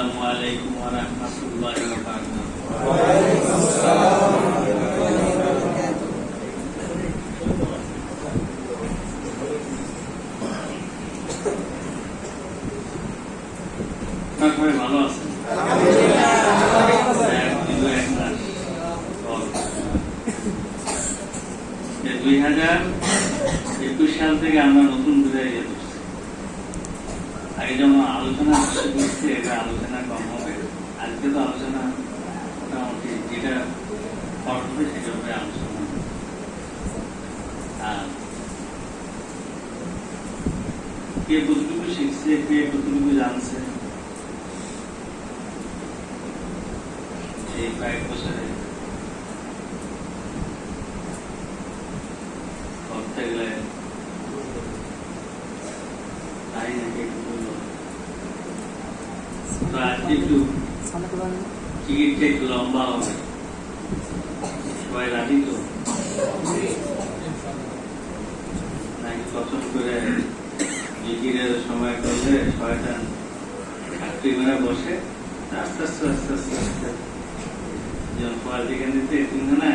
আসসালামু আলাইকুম ওয়া রাহমাতুল্লাহি ওয়া বারাকাতুহু। ওয়া আলাইকুম আসসালাম ওয়া রাহমাতুল্লাহি ওয়া বারাকাতুহু। সবাই ভালো আছেন? আলহামদুলিল্লাহ। 2021 সাল থেকে আমরা নতুন করে আগে যেমন আলোচনা করছি, এটা আলোচনা কম হবে। আজকে তো আলোচনা মোটামুটি যেটা হবে সেটা হবে আলোচনা। আর কে কতটুকু শিখছে, কে কতটুকু জানছে এই কয়েক বছরে করতে গেলে তাই নাকি একটু বললো। তো আজকে একটু টিকিটটা একটু লম্বা হবে, সবাই রাজি তো নাকি? পছন্দ করে জিকিরের সময় করলে শয়তান চাকরি মেরা বসে আস্তে আস্তে আস্তে আস্তে আস্তে যেমন পড়ালেখা নিতে কিন্তু না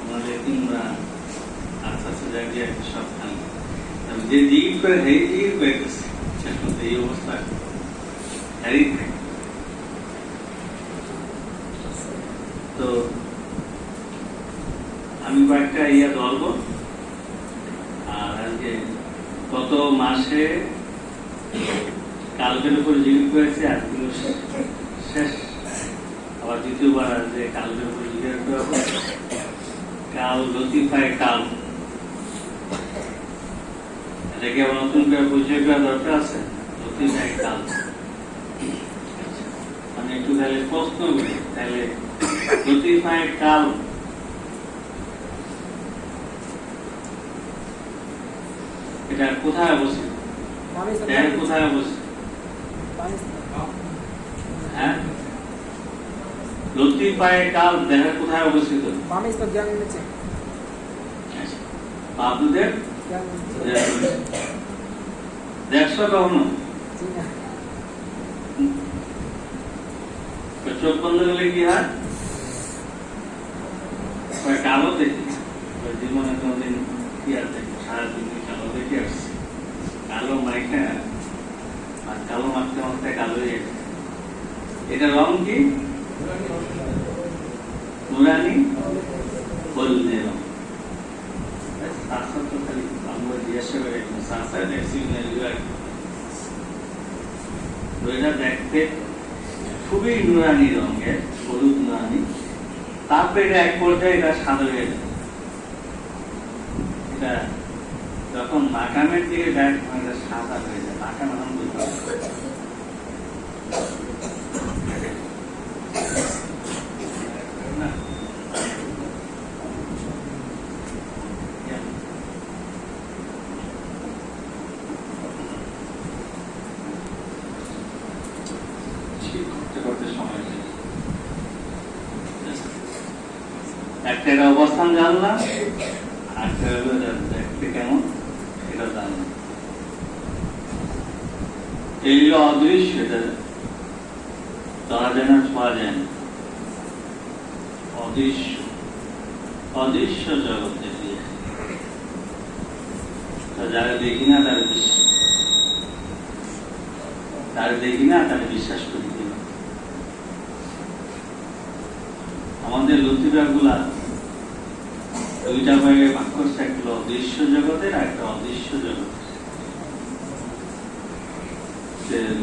আমাদের তিনরা আস্তে আস্তে জায়গায় একটা সব খান যে জিকির করে হেই জিকির করে গেছে শেষ মধ্যে এই অবস্থা হারিয়ে থাকে। তো আমি কয়েকটা ধরবো। আর আজকে গত মাসে কালবের উপর জিকির করেছে, আজগুলো শেষ। আবার দ্বিতীয়বার আসবে কালবের উপর জিকির করবো। কাল লতিফায় কাল, এটাকে আবার নতুন করে পরিচয় করা দরকার আছে। লতিফায় কাল মানে একটু তাহলে প্রশ্ন করি, তাহলে লতিফায় কাল এটা কোথায় অবস্থিত? কোথায় অবস্থিত? হ্যাঁ, লতিফায়ে কাল দেহের কোথায় অবস্থিত? বাবুদের দেখছো কখনো? চোখ বন্ধ করলে কি হয়? কালো দেখি জীবনে কোনদিন কি আছে, সারাদিন কালো দেখে আসছে। কালো মাইকা আর কালো মাখতে মাখতে কালো হয়ে গেছে। এটা রং কি? নুরানি হলদে রং। খালি আমরা জিজ্ঞাসা করে এটা দেখতে খুবই নুরানি রঙের, হলুদ নুরানি। তারপরে এটা এক পর্যায়ে এটা সাদা হয়ে যায়। এটা যখন মাকামের দিকে যায় তখন এটা সাদা হয়ে যায়। মাকাম এখন বুঝতে একটা অবস্থান জানলাম, একটা দেখতে কেমন সেটা জানলাম। এইগুলো অদৃশ্য, এটা ধরা যায় না, ছোঁয়া যায় না। অদৃশ্য অদৃশ্য জগৎ দেখি, যারা দেখি না তারা বিশ্বাস, তারা দেখি না তারা বিশ্বাস করি। আমাদের লতিফা গুলা দুইটা ভাগে ভাগ করছে, একটা অদৃশ্য জগতের আর একটা অদৃশ্য জগতের।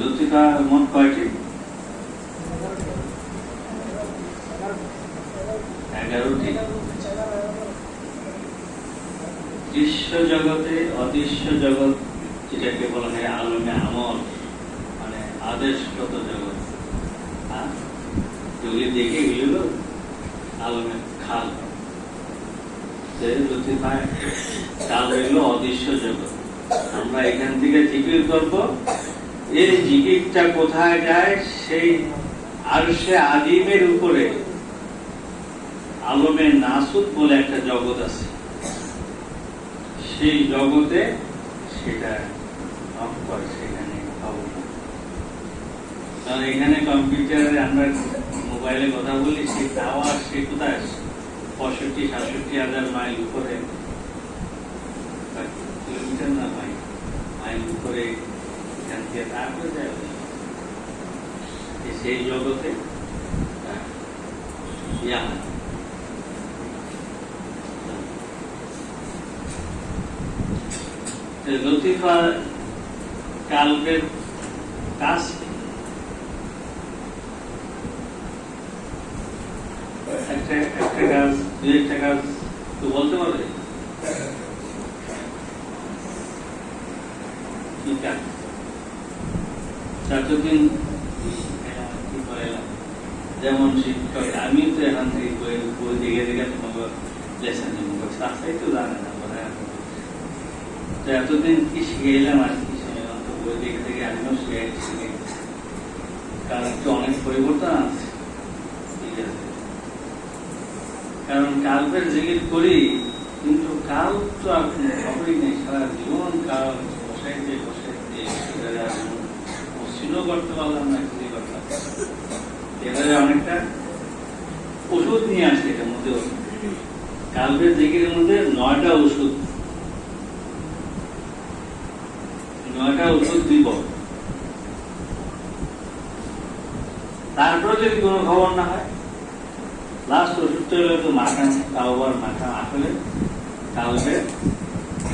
লতিফা মোট কয়টি? 11টি। দৃশ্য জগতে অদৃশ্য জগৎ, যেটাকে বলা হয় আলমে আমল, মানে আদেশগত জগৎ। যেগুলি দেখে গেল আলমে খাল, লতিফায় কাল হইল অদৃশ্য জগৎ। আমরা এখান থেকে জিকির করব, এই জিকিরটা কোথায় যায়? সেই আরশে আদিমের উপরে আলমে নাসুত বলে একটা জগৎ আছে, সেই জগতে সেটা সেখানে কারণ এখানে কম্পিউটারে আমরা মোবাইলে কথা বলি, সেই টাওয়ার সে কোথায় 65-67 মাইল উপরে, কিলোমিটার না মাইল উপরে এখান থেকে তারপরে যায় সেই জগতে ইয়া হয়। লতিফা কাল্পের কাজ একটা কাজ, দুই একটা কাজ তো বলতে পারবে কি কাজ? চারদিন যেমন শিক্ষক, আমি তো এখান থেকে বই দেখে দেখে তোমাকে লেসন রাস্তায় তো জানে না, তো এতদিন কি শিখেলাম আর কি শিখলাম, তো বই দেখে দেখে আমিও শিখে, কারণ একটু অনেক পরিবর্তন আছে। ঠিক আছে, কারণ কাল্পের জিকির করি, কিন্তু কাল তো আর খবরই নেই, সারা জীবন কাল বসাইতে মসজিদও করতে পারলাম না, কিছুই করলাম। এবারে অনেকটা ওষুধ নিয়ে আসে এটার মধ্যে। কাল্পের জিকিরের মধ্যে 9টা ওষুধ, 9টা ওষুধ দিব। তারপরে যদি কোনো খবর না হয়, লাস্ট ওষুধটা হলো তো মাখান, তাওবার মাখান। আসলে কালকে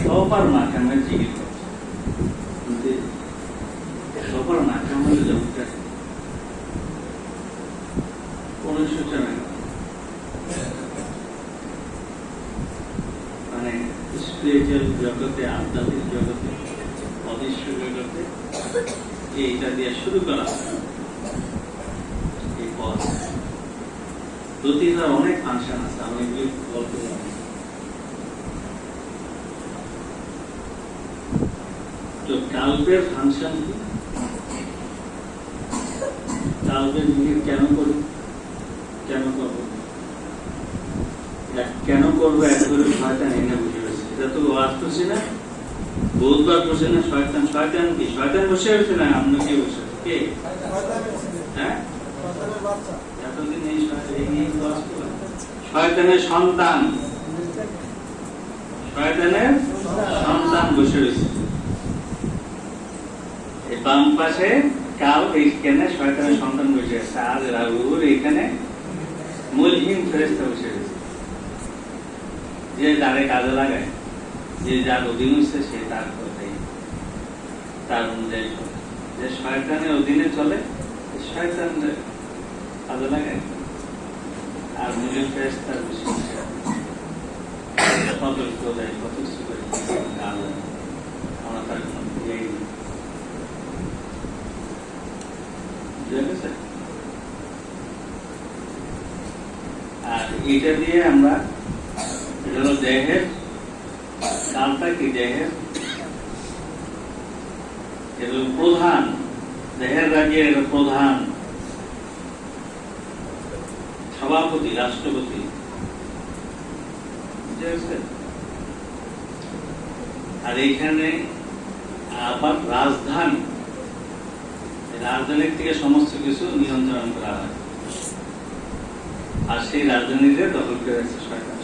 সবার মাখানের জিকির করছে, সবার মাখানের জগৎটা মানে স্পিরিচুয়াল জগতে, আধ্যাত্মিক জগতে, অদৃশ্য জগতে এইটা দিয়ে শুরু করা এই পথ। লতিফার অনেক ফাংশন আছে, আমি এগুলি বলতে পারি। তো কাল্পের ফাংশন কি? কাল্পের জিকির কেন করি, কেন করবো, কেন করবো? এক করে শয়তান এনে বসে রয়েছে। এটা তো আসতেছি না, বহুতবার বসে না শয়তান। শয়তান কি? শয়তান বসে রয়েছে না, আমরা কে বসে? কে? হ্যাঁ, এতদিন এই শয়তানের সন্তান, শয়তানের সন্তান বসে রয়েছে। এই বাম পাশে কাল, এইখানে শয়তানের সন্তান বসে আছে। আর রাহুর এইখানে মুলহিম ফেরেশতা বসে রয়েছে, যে তারে কাজে লাগায়, যে যার অধীন হচ্ছে সে তার কথাই, তার অনুযায়ী চলে। যে শয়তানের অধীনে চলে, শয়তান কাজে লাগায়। আর মুলহিম ফেরেশতার বসে সতর্ক দেয়, কত কিছু করে। আমরা তার কোনো ইয়ে নেই। আর এটা দিয়ে আমরা, এটা হলো দেহের কালটা কি? দেহের এটা প্রধান, দেহের রাজ্যের প্রধান সভাপতি, রাষ্ট্রপতি। আর এইখানে আবার রাজধানী, রাজধানীর থেকে সমস্ত কিছু নিয়ন্ত্রণ করা হয়। আর সেই রাজধানীতে দখল করে আছে শয়তান।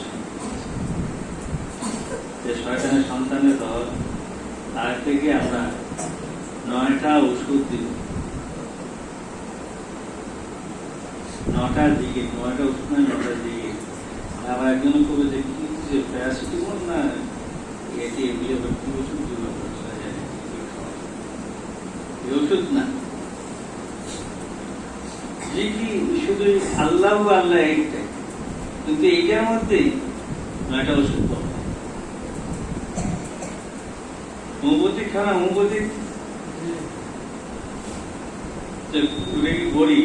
যে শয়তানের সন্তানের দল, তার থেকে আমরা 9টা ওষুধ দিব, 9টা দিকে, 9টা ওষুধ নয়, 9টা দিকে। আবার একজন কবে দেখি যে প্যারাসিটামল না এটি, এগুলো ভর্তি ওষুধ দিব, ওষুধ না, শুধু আল্লাহ আল্লাহ এইটাই। কিন্তু এইটার মধ্যেই 9টা ওষুধ পাবো। হোমিওপ্যাথিক খানা, হোমিওপ্যাথিক বড়ি,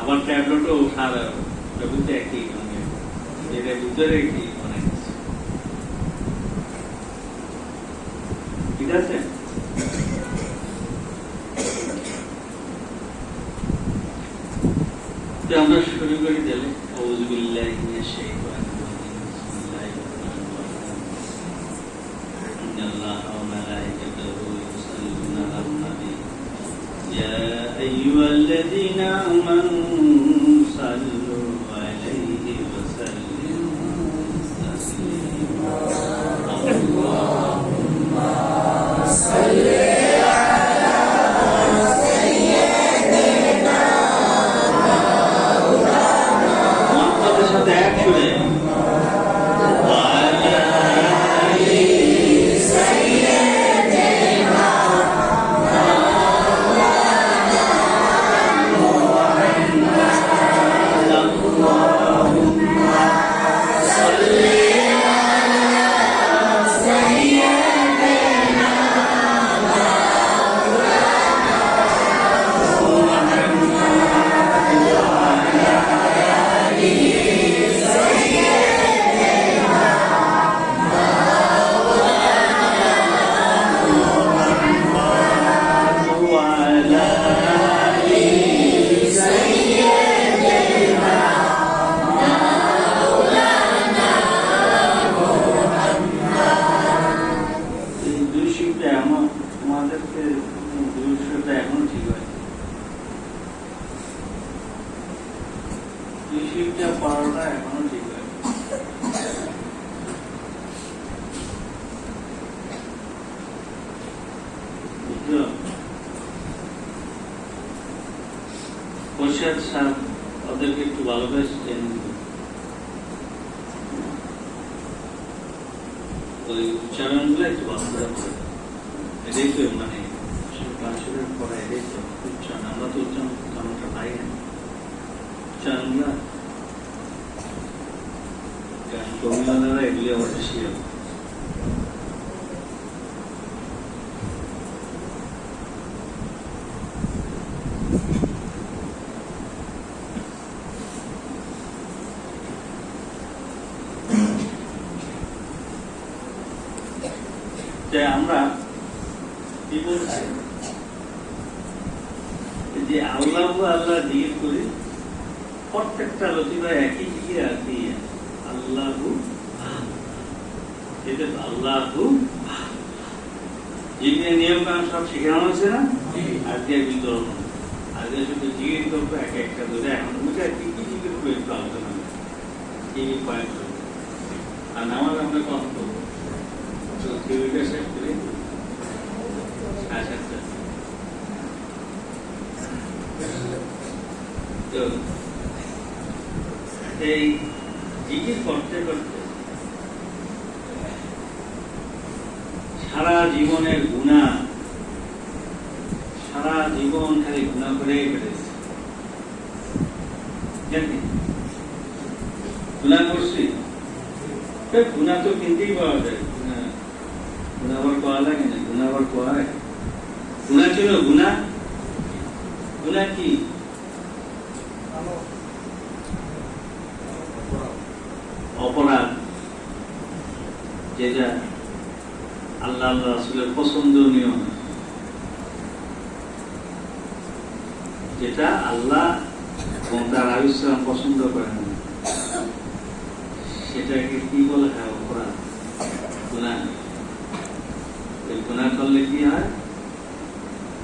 আবার ট্যাবলেটও সারা একই, এটার ভিতরে একটি অনেক আছে। ঠিক আছে, আমরা শুরু করে দিলে يا আইয়ুহাল্লাযীনা আমানু সাল্লু আলাইহি ওয়া সাল্লিমু তাসলিমা আল্লাহুম্মা সাল্লি পড়াটা এখনো ঠিক হয়। পরিষদ স্যার ওদেরকে একটু ভালোবেসে ট্রেনিং দিত, ওই উচ্চারণগুলো একটু ভালো করে পড়ে। এটাই তো মানে পাঁচশোর পড়া, এটাই তো উচ্চারণ। আমরা তো উচ্চারণ তেমনটা পাই না, উচ্চারণগুলা কবিরা এগুলি আমার বেশি হবে। আমরা কি বলছি যে আল্লাহ আল্লাহ জিজ্ঞেস করি, প্রত্যেকটা লতিফা একই দিকে আর কি আল্লাহু, এটা আল্লাহু জিজ্ঞেস নিয়ম কারণ সব শেখানো হয়েছে না, আজকে বিতরণ আজকে শুধু জিজ্ঞেস করবো এক একটা ধরে। এখন ওইটা কি কি জিজ্ঞেস করবো একটু আলোচনা কি কি পয়েন্ট করবো, আর নামাজ আমরা কম করবো থিওরিটা শেষ করে তো এই জিজ্ঞেস করতে করতে সারা জীবনের গুনাহ, সারা জীবন খালি গুনাহ করে বেড়েছে। জানি গুনাহ করছি, গুনাহ তো কিনতেই পাওয়া যায়, গুনাহ আবার পাওয়া লাগে না, গুনাহ আবার পাওয়া যায়। গুনাহ ছিল গুনাহ, গুনাহ কি অপরাধ, যেটা আল্লাহ আল্লাহ রাসূলের পছন্দনীয়, যেটা আল্লাহ এবং তার আলাইহিসসালাম পছন্দ করেন, সেটাকে কি বলে? হয় অপরাধ, গুনাহ। এই গুনাহ করলে কি হয়?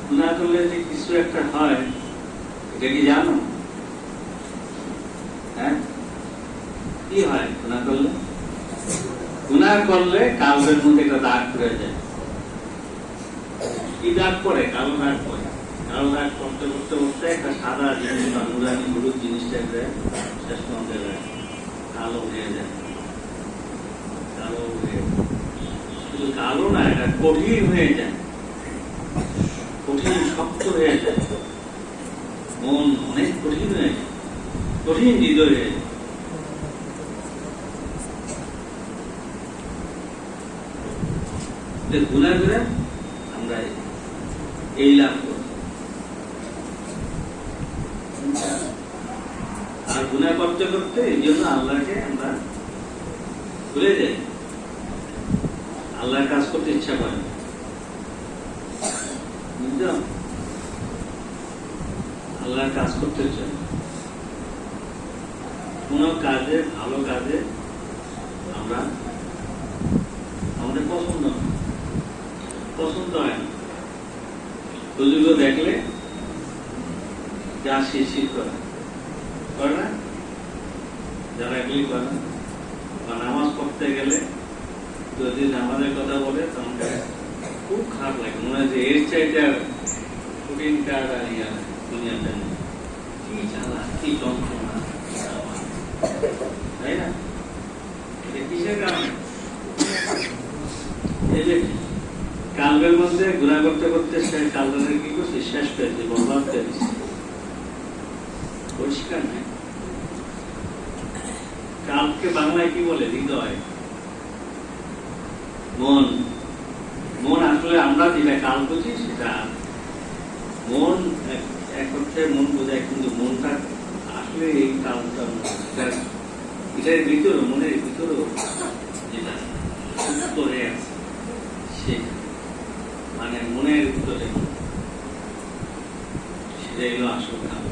গুনাহ করলে যে কিছু একটা হয়, এটা কি জানো? হ্যাঁ, কি হয় গুনাহ করলে? গুনাহ করলে কালবের মধ্যে একটা দাগ পড়ে যায়। কি দাগ পড়ে? কালো দাগ পড়ে। কালো দাগ করতে করতে করতে একটা সাদা জিনিস বা নুরানি হলুদ জিনিসটা শেষ পর্যন্ত কালো হয়ে যায়। কালো হয়ে, শুধু কালো না, এটা কঠিন হয়ে যায়, কঠিন শক্ত হয়ে যায়, মন অনেক কঠিন হয়ে যায়, কঠিন হৃদয় হয়ে যায়। গুনাহ করে আমরা এই লাভ করি, আর গুনাহ করতে করতে এই জন্য আল্লাহকে আমরা ভুলে যাই, আল্লাহর কাজ করতে ইচ্ছা করে না। বুঝলাম, আল্লাহর কাজ করতে চাই, কোন কাজে, ভালো কাজে আমরা আমাদের পছন্দ হয় না। হুজুরকে দেখলে যা শিরশির করে করে না, যারা এগুলি করে না, বা নামাজ পড়তে গেলে যদি নামাজের কথা বলে তখন খুব খারাপ লাগে, মনে হয় যে এর চাইটা কঠিন কাজ আর ইয়া দুনিয়াতে নেই। কি জ্বালা, কি যন্ত্রণা, তাই না? এটা কিসের কারণে? এই যে কালবের মধ্যে গুণা করতে করতে সে কালবের কি করছে, শেষ পেয়েছে, বরবাদ করে দিচ্ছে, পরিষ্কার নাই। কালকে বাংলায় কি বলে? হৃদয়, মন। মন আসলে আমরা যেটা কাল বুঝি সেটা মন, এক অর্থে মন বোঝায়, কিন্তু মনটা আসলে এই কালটা এটার ভিতরে, মনের ভিতরেও যেটা সুস্থ হয়ে আছে সেটা, মানে মনের ভিতরে সেটা এলো আসল কাল।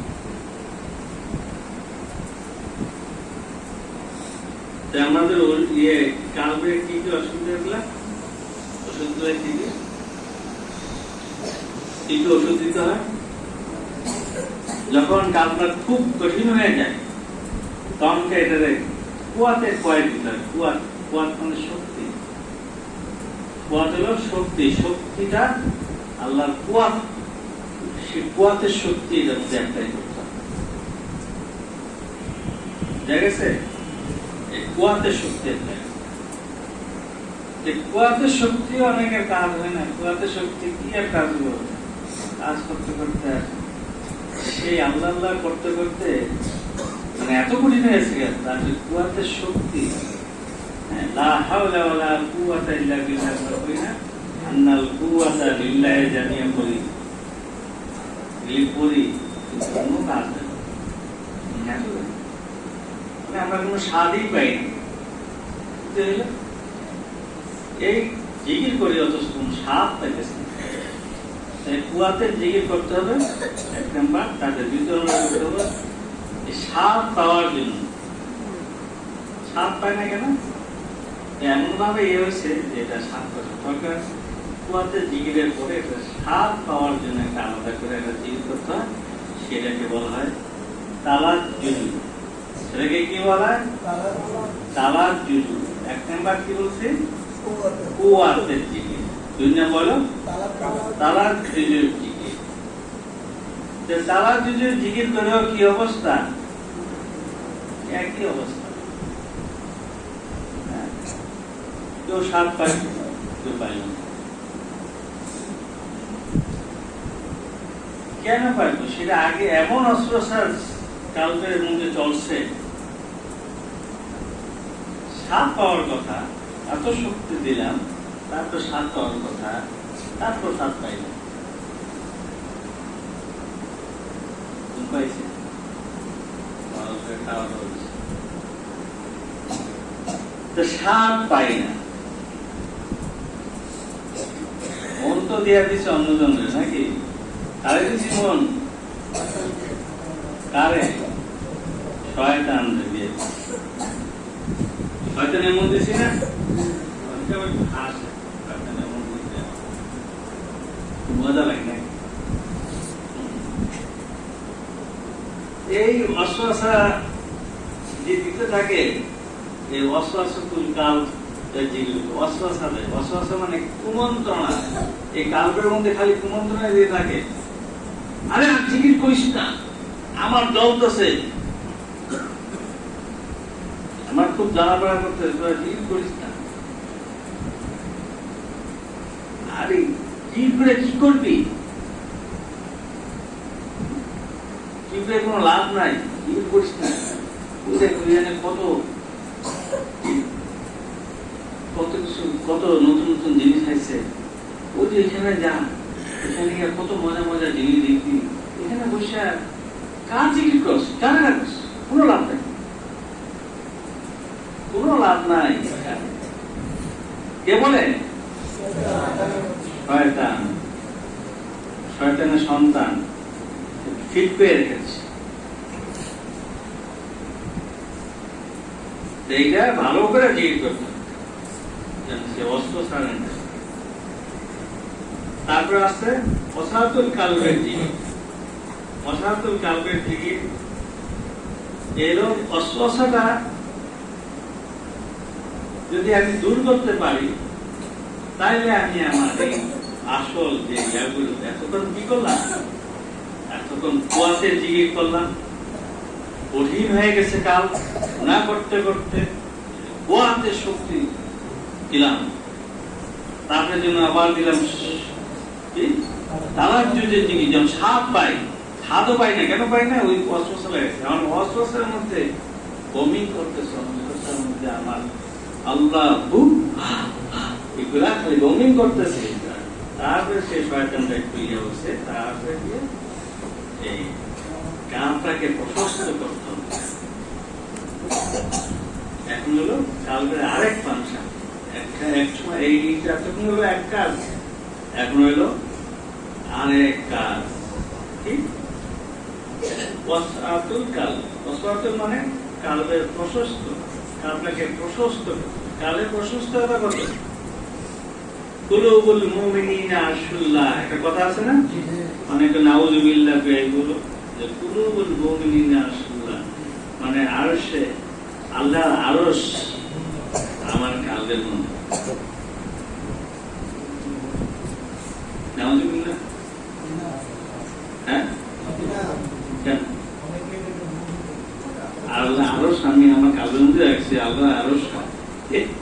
আমাদের ইয়ে কালবে কি কি অসুবিধা গুলা, ওষুধ গুলা কি কি ওষুধ দিতে হয়? যখন কালটা খুব কঠিন হয়ে যায় তখন এটা কুয়াতে কয় দিতে হয়। কুয়াত মানে শক্তি, কুয়াত হলো শক্তি, শক্তিটা আল্লাহর কুয়াত, সে কুয়াতের শক্তি এটার মধ্যে একটাই করতে হবে। দেখেছে কুয়াতের শক্তি একটা, কুয়াতের শক্তি অনেকের কাজ হয় না। কুয়াতের শক্তি কি আর কাজ হলো, কাজ করতে করতে সেই আল্লাহ আল্লাহ করতে করতে মানে এত কঠিন হয়েছে তার কুয়াতের শক্তি, লা হাওলা ওয়ালা কুওয়াতা ইল্লা বিল্লাহ, কই না আন্নাল কুওয়াতা লিল্লাহি জামিআ করি পড়ি, কিন্তু কোনো কাজ নেই। আমরা কোনো স্বাদই পাই না। এই জিকির করি অথচ কোন স্বাদ পাইতেছে না। কুয়াতে জিকির করতে হবে এক নাম্বার, তাদের বিতরণ করতে হবে স্বাদ পাওয়ার জন্য। স্বাদ পায় না কেন? এমন ভাবে ইয়ে হয়েছে যে এটা স্বাদ পাচ্ছে সরকার। কুয়াতে জিকিরের পরে এটা স্বাদ পাওয়ার জন্য একটা আলাদা করে একটা জিকির করতে হয়, সেটাকে বলা হয় তালাত জুজু। সেটাকে কি বলা হয়? তালাত জুজু। এক নাম্বার কি বলছে? কুয়াতের জিকির। দুই নাম্বার হলো তালাত জুজুর জিকির। তালাত জুজুর জিকির করেও কি অবস্থা? একই অবস্থা। কেউ স্বাদ পায়, কেউ পায় না। কেন পাইব? সেটা আগে এমন অস্ত্রসার কালবের মধ্যে চলছে, স্বাদ পাওয়ার কথা, এত শক্তি দিলাম, তারপর স্বাদ পাওয়ার কথা, তারপর স্বাদ পাইলাম। পাইছে খাওয়া হচ্ছে, স্বাদ পাই না। মন তো দেয়া দিচ্ছে অন্যজনের, নাকি? কারে দিচ্ছি মন? কারে? শয়তান দিয়ে। শয়তানের মন দিচ্ছি না? মজা লাগে না? এই অশ্বাসা যে দিতে থাকে, এই অশ্বাসকুল কাল, অশ্বাসা মানে কুমন্ত্রণা। এই কালবের মধ্যে খালি কুমন্ত্রণা দিয়ে থাকে। আরে আর জিকির করিস না, আমার জ্বলতেছে, আমার খুব জ্বালাপড়া করতে, জিকির করিস না। আরে জিকির করে কি করবি? জিকিরে কোনো লাভ নাই, জিকির করিস না। কত কত কিছু, কত নতুন নতুন জিনিস আছে। ওই যে এখানে যা, এখানে গিয়ে কত মজা মজা জিনিস দেখবি। এখানে বসে কার জিকির করস, কার রাখস, কোনো লাভ নাই, কোনো লাভ নাই। কে বলে? শয়তান, শয়তানের সন্তান ফিট পেয়ে রেখেছে। এইটা ভালো করে জিকির করতে হবে, সে অস্ত্র ছাড়েন। তারপরে আসছে অসাতুল কালবের জিকির। অসাতুল কালবের থেকে এরকম অস্বস্থাটা যদি আমি দূর করতে পারি, তাইলে আমি আমার এই আসল যে ইয়াগুলো এতক্ষণ কি করলাম, এতক্ষণ কুয়াতে জিজ্ঞেস করলাম, কঠিন হয়ে গেছে কাল, না করতে করতে কুয়াতে শক্তি দিলাম, তারপরে জন্য আবার দিলাম কি তালাক যুদ্ধের জিনিস, যেমন স্বাদ পাই, স্বাদও পাই না। কেন পাই না? ওই অস্বস্থ লেগেছে। আমার অস্বস্থের মধ্যে বমি করতেছে, অস্বস্থার মধ্যে আমার আল্লাহ এগুলা খালি বমি করতেছে। তারপরে সে শয়তানটা একটু ইয়ে হচ্ছে, তারপরে গিয়ে এই কামটাকে প্রশস্ত করতে হবে। এখন হলো কালবের আরেক ফাংশন, এক সময় এইটা তখন হলো এক কাজ, এখন হইলো আরেক কাজ। ঠিক ওয়াসআতুল কাল, ওয়াসআতুল মানে কালবের প্রশস্ত, কালটাকে প্রশস্ত, কালের প্রশস্ততা কত? কুলুবুল মুমিনিনা আশুল্লাহ, একটা কথা আছে না, অনেকে নাউযুবিল্লাহ বলো যে কুলুবুল মুমিনিনা আশুল্লাহ, মানে আরশে আল্লাহর আরশ আমার কালবের মধ্যে। নাউযুবিল্লাহ, হ্যাঁ কেন? আল্লাহ আরশ আমি আমার কালবের মধ্যে রাখছি, আল্লাহ আরশ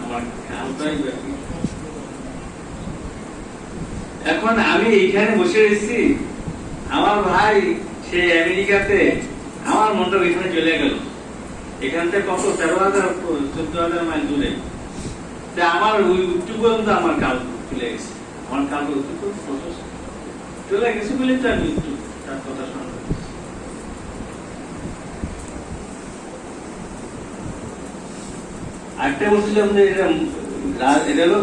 আমার কালটাই ব্যাপী। এখন আমি এইখানে বসে রয়েছি, আমার ভাই সে আমেরিকাতে, আমার মনটা ওইখানে চলে গেল। এখান থেকে কত 13,000 14,000 মাইল দূরে, আমার ওই উত্তর পর্যন্ত আমার কাল চলে গেছে, আমার কাল চলে গেছে বলে তো আমি একটু তার কথা শুনতে পাচ্ছি। আরেকটা বলছিলাম যে এটা হলো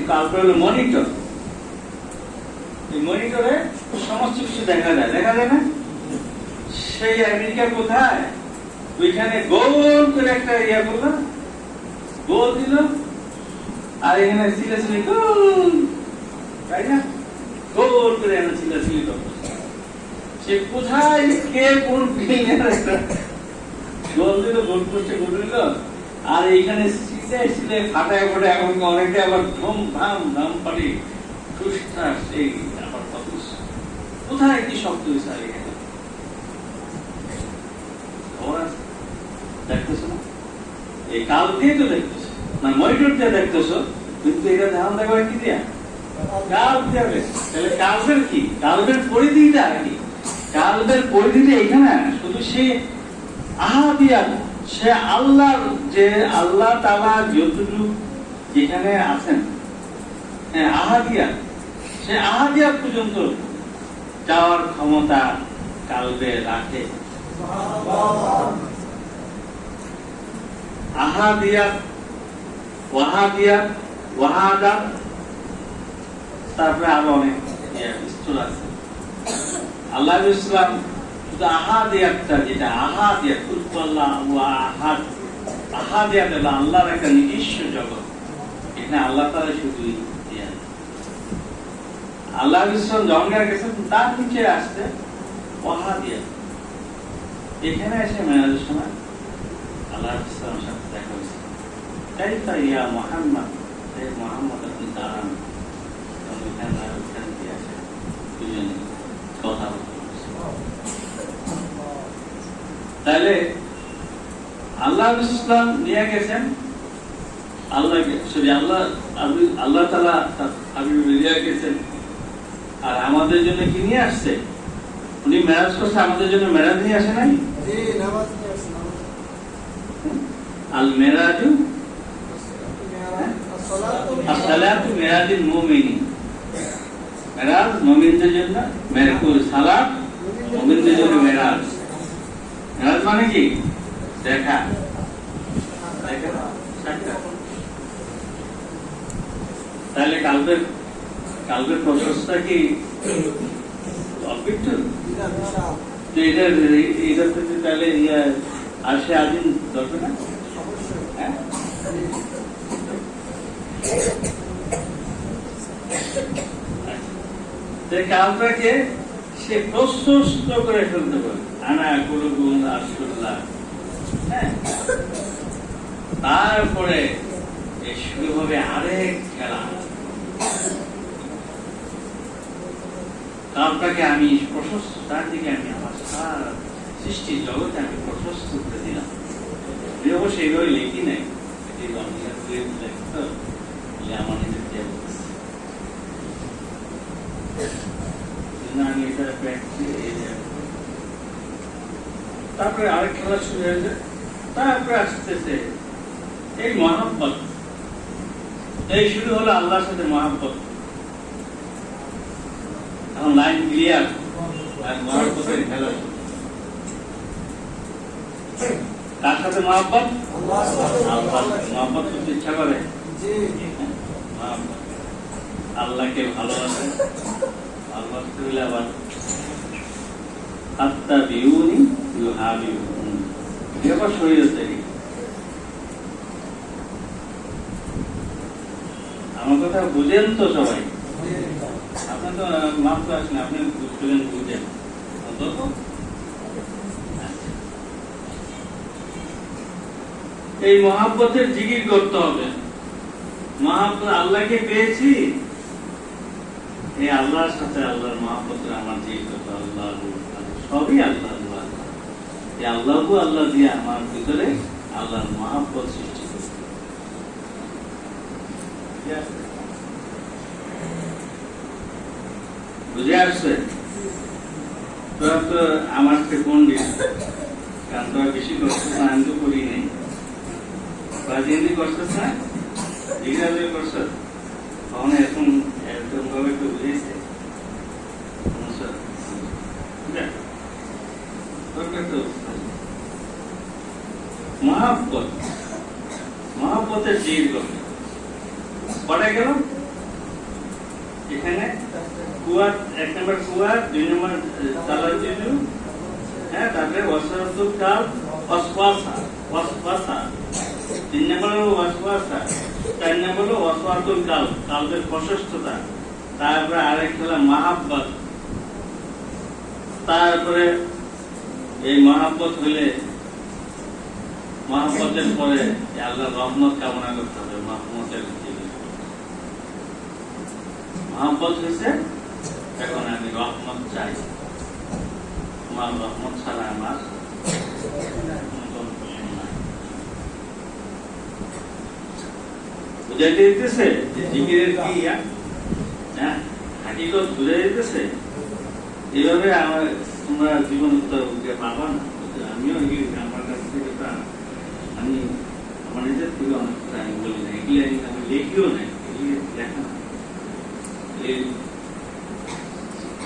কালটা হলো মনিটর। মনিটরে সমস্ত কিছু দেখা যায়, দেখা যায় না? সেই আমেরিকা কোথায়, ওইখানে গোল করে একটা ইয়া করলো, গোল দিল, আর এখানে সিলাসিলি গোল, তাই না? গোল করে এনে সিলাসিলি করলো। সে কোথায় কে কোন গোল দিল, গোল পোস্টে গোল দিল, আর এইখানে সিলে সিলে ফাটায় ফাটে, এখন অনেকে আবার ধুম ধাম ধাম পাটি ঠুসঠাস, এই আবার কত কোথায় কি শব্দ হয়েছে এখানে দেখতেছো না? এই কাল দিয়ে তো দেখতেছো, মানে মনিটর দিয়ে দেখতেছো, কিন্তু এটা ধ্যান দেওয়া কি দিয়া? কাল দেবে। তাহলে কালবের কি? কালবের পরিধিটা কি? কালবের পরিধিটা এখানে শুধু সে আহাদিয়াত, সে আল্লাহর, যে আল্লাহ তাআলা যতটুকু যেখানে আছেন, হ্যাঁ আহাদিয়াত, সে আহাদিয়াত পর্যন্ত যাওয়ার ক্ষমতা কালবে রাখে। আহাদিয়াত, ওয়াহাদিয়াত, ওয়াহাদাত, তারপরে আরো অনেক স্তর আছে। আল্লাহ ইসলাম শুধু আহাদিয়াতটা, যেটা আহাদিয়াত, কুল্লাহ ওয়া আহাদ, আহাদিয়াত হলো আল্লাহর একটা নিজস্ব জগৎ। এখানে আল্লাহ তাআলা শুধুই আল্লাহ ইসলাম জঙ্গের গেছেন, তার নিচে আসতে ওয়াহাদিয়াত। এখানে এসে মেরাজের সময় আল্লাহ ইসলামের সাথে দেখা হয়েছে। কাইফা ইয়া মুহাম্মদ, হে মুহাম্মদ আপনি দাঁড়ান। কথা তাহলে আল্লাহ ইসলাম নিয়ে গেছেন, আল্লাহ তাআলা নিয়ে গেছেন, আর আমাদের জন্য কি নিয়ে আসছে? উনি মেরাজ করছে, আমাদের জন্য মেরাজ নিয়ে আসে নাই? আল মেরাজু আসসালাতু মিরাজুল মুমিনিন, মেরাজ মুমিনদের জন্য, সালাত মুমিনদের জন্য মেরাজ। মেরাজ মানে কি? দেখা, তাহলে কালবের প্রশস্তা কি অল্পিত? এটা তাহলে আর সে আদিন দরকার না? কালটাকে সে প্রশস্ত করে ফেলতে পারে। আনা কুলুকুম রাসূলুল্লাহ। হ্যাঁ, তারপরে শুরু হবে আরেক খেলা। কালটাকে আমি প্রশস্ত, তার দিকে আমি আমার সারা সৃষ্টি জগতে আমি প্রশস্ত করে দিলাম। অবশ্য এইভাবে লিখি নাই, আমার নিজের আমি এটা তারপরে আরেক খেলা শুরু হয়ে যায়। তারপরে আসতেছে এই মহাব্বত। এই শুরু হলো আল্লাহর সাথে মহাব্বত। এখন লাইন ক্লিয়ার। আর মহাব্বতের খেলা কার সাথে মহাব্বত? মহাব্বত করতে ইচ্ছা করে, আল্লাহকে ভালোবাসে। ভালোবাসতে হলে আবার আত্মা বিউনি এবার শরীর থেকে। আমার কথা বুঝেন তো সবাই? আপনি তো মাত্র আসেন, আপনি বুঝলেন, বুঝেন অন্তত। এই মহাব্বতের জিকির করতে হবে। মহাব্বত আল্লাহকে পেয়েছি, এই আল্লাহর সাথে আল্লাহর মহাব্বতের আমার জিকির করতে হবে। আল্লাহ সবই আল্লাহ। এই আল্লাহ আল্লাহ দিয়ে আমার ভিতরে আল্লাহর মহাব্বত সৃষ্টি করতে। বুঝে আসছে? তোরা তো আমার থেকে পন্ডিত, কারণ তোরা বেশি করছিস না, আমি তো করি নেই। রাজনীতি করছিস না, ইংরাজি করছিস, তখন এখন এরকম ভাবে একটু বুঝেছে। মহাব্বত, মহাব্বতের জিকির করতে কটা গেল? এখানে কুয়া, 1 নম্বর কুয়া, 2 নম্বর তালার জিজু, হ্যাঁ, তারপরে ওয়াসওয়াসুল কাল, ওয়াসওয়াসা, 3 নম্বর হলো ওয়াসওয়াসা, 4 নম্বর হলো ওয়াসওয়াসুল কাল, কালবের প্রশস্ততা। তারপরে আরেক হলো মহাব্বত। তারপরে এই মহাব্বত হইলে, মহাব্বতের পরে আল্লাহর রহমত কামনা করতে হবে। মহাব্বত হয়েছে, এখন আমি রহমত চাই। তোমার রহমত ছাড়া আমার বুঝাইতে দিতেছে যে জিকিরের কি হাকিকত বুঝাই দিতেছে। এইভাবে আমার তোমরা জীবন পাবা না। আমিও আমার কাছ থেকে আমি আমার নিজের থেকে অনেক কথা আমি বলি না, এগুলি আমি লেখিও নাই, এগুলি লেখা না।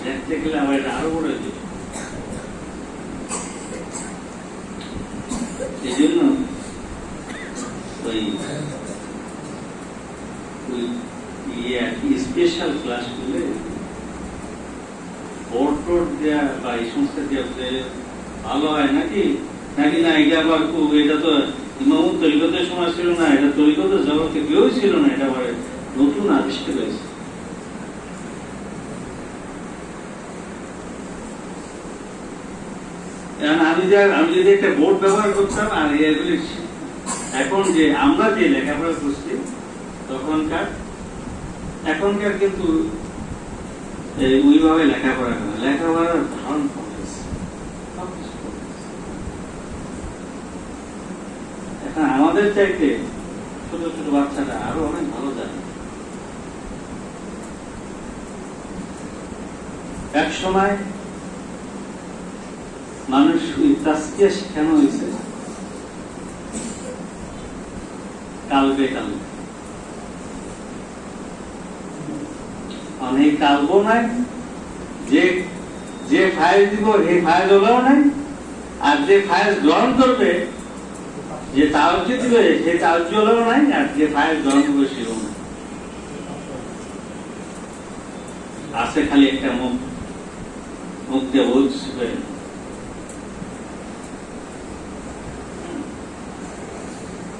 দেখতে গেলে আমার এটা আরো বড় হয়েছে। এই জন্য ওই স্পেশাল ক্লাস করলে বোর্ড টোর্ড দেওয়া বা এই সংস্থা দেওয়া ভালো হয় নাকি? নাকি না, এটা আবার এটা তো ইমামুল তরিকতের সময় ছিল না, এটা তরিকতের জগতে কেউ ছিল না, এটা আবার নতুন আবিষ্কার হয়েছে। আমি যদি একটা বোর্ড ব্যবহার করতাম আর এগুলি এখন যে আমরা যে লেখাপড়া করছি এখনকার কিন্তু ওইভাবে লেখাপড়া করে, লেখাপড়ার ধারণ কমেছে। এখন আমাদের চাইতে ছোট ছোট বাচ্চারা আরো অনেক ভালো জানে। এক সময় মানুষ তাসকিয়া শেখানো হয়েছে কালবে কালবে, অনেক কালবো নাই, যে ফাইল দিব সেই ফাইল ওলাও নাই, আর যে ফাইল গ্রহণ করবে, যে তাওজি দিবে সেই তাওজি ওলাও নাই, আর যে ফাইল গ্রহণ করবে সেও নাই। আছে খালি একটা মুখ দিয়ে বলছে।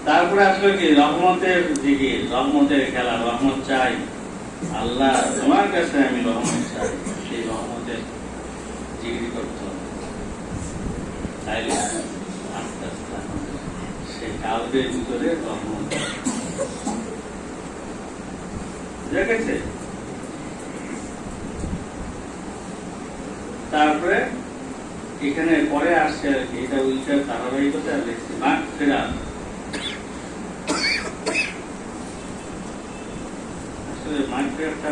তারপরে আসলে কি রহমতের দিকে, রহমতের খেলা। রহমত চাই আল্লাহ, তোমার কাছে আমি রহমত চাই। সেই রহমতের ডিগ্রি করতে হবে, তাইলে আস্তে আস্তে সেই কাউদের ভিতরে রহমত দেখেছে। তারপরে এখানে পরে আসছে আর কি, এটা উইটার ধারাবাহিকতা লিখছে মাগফিরাত। আসলে মাগফিরাতটা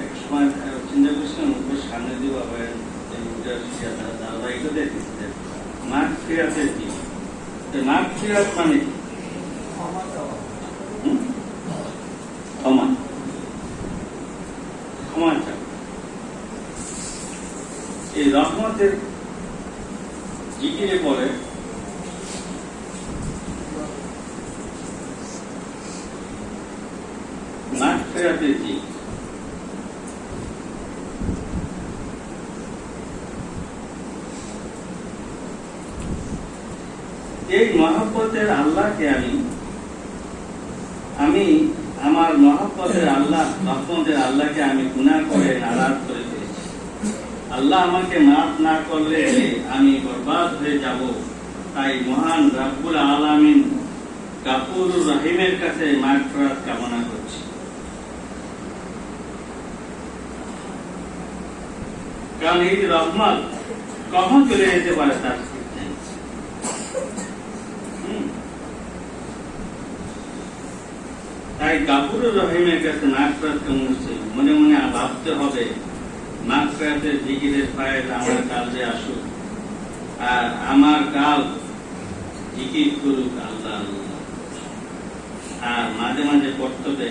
এক সময় চিন্তা করছিলাম উপর সামনে দিব, আবার ধারাবাহিকতা দিচ্ছে মাগফিরাতের কি, মাগফিরাত মানে কি? ক্ষমা, ক্ষমা চাও। এই রহমতের জিকিরে পড়ে মাগফিরাতের জিকির। এই মহব্বতের আল্লাহকে আমি আমার মহব্বতের আল্লাহ, রহমতের আল্লাহকে আমি গুনাহ করে নারাজ করে দিয়েছি। আল্লাহ আমাকে মাফ না করলে আমি বরবাদ হয়ে যাব। তাই মহান রাব্বুল আলামিন গাফুরুর রহিমের কাছে মাগফিরাত কামনা করছি। কারণ এই রহমত কখন চলে যেতে পারে তার ঠিক নেই। তাই গাফুরুর রহিমের কাছে মাগফিরাত কামনা করছি। মনে মনে ভাবতে হবে মাগফিরাতের জিকিরের ফায়েজ আমার কালবে আসুক, আর আমার কাল জিকির করুক আল্লাহ আল্লাহ। আর মাঝে মাঝে পড়তে হবে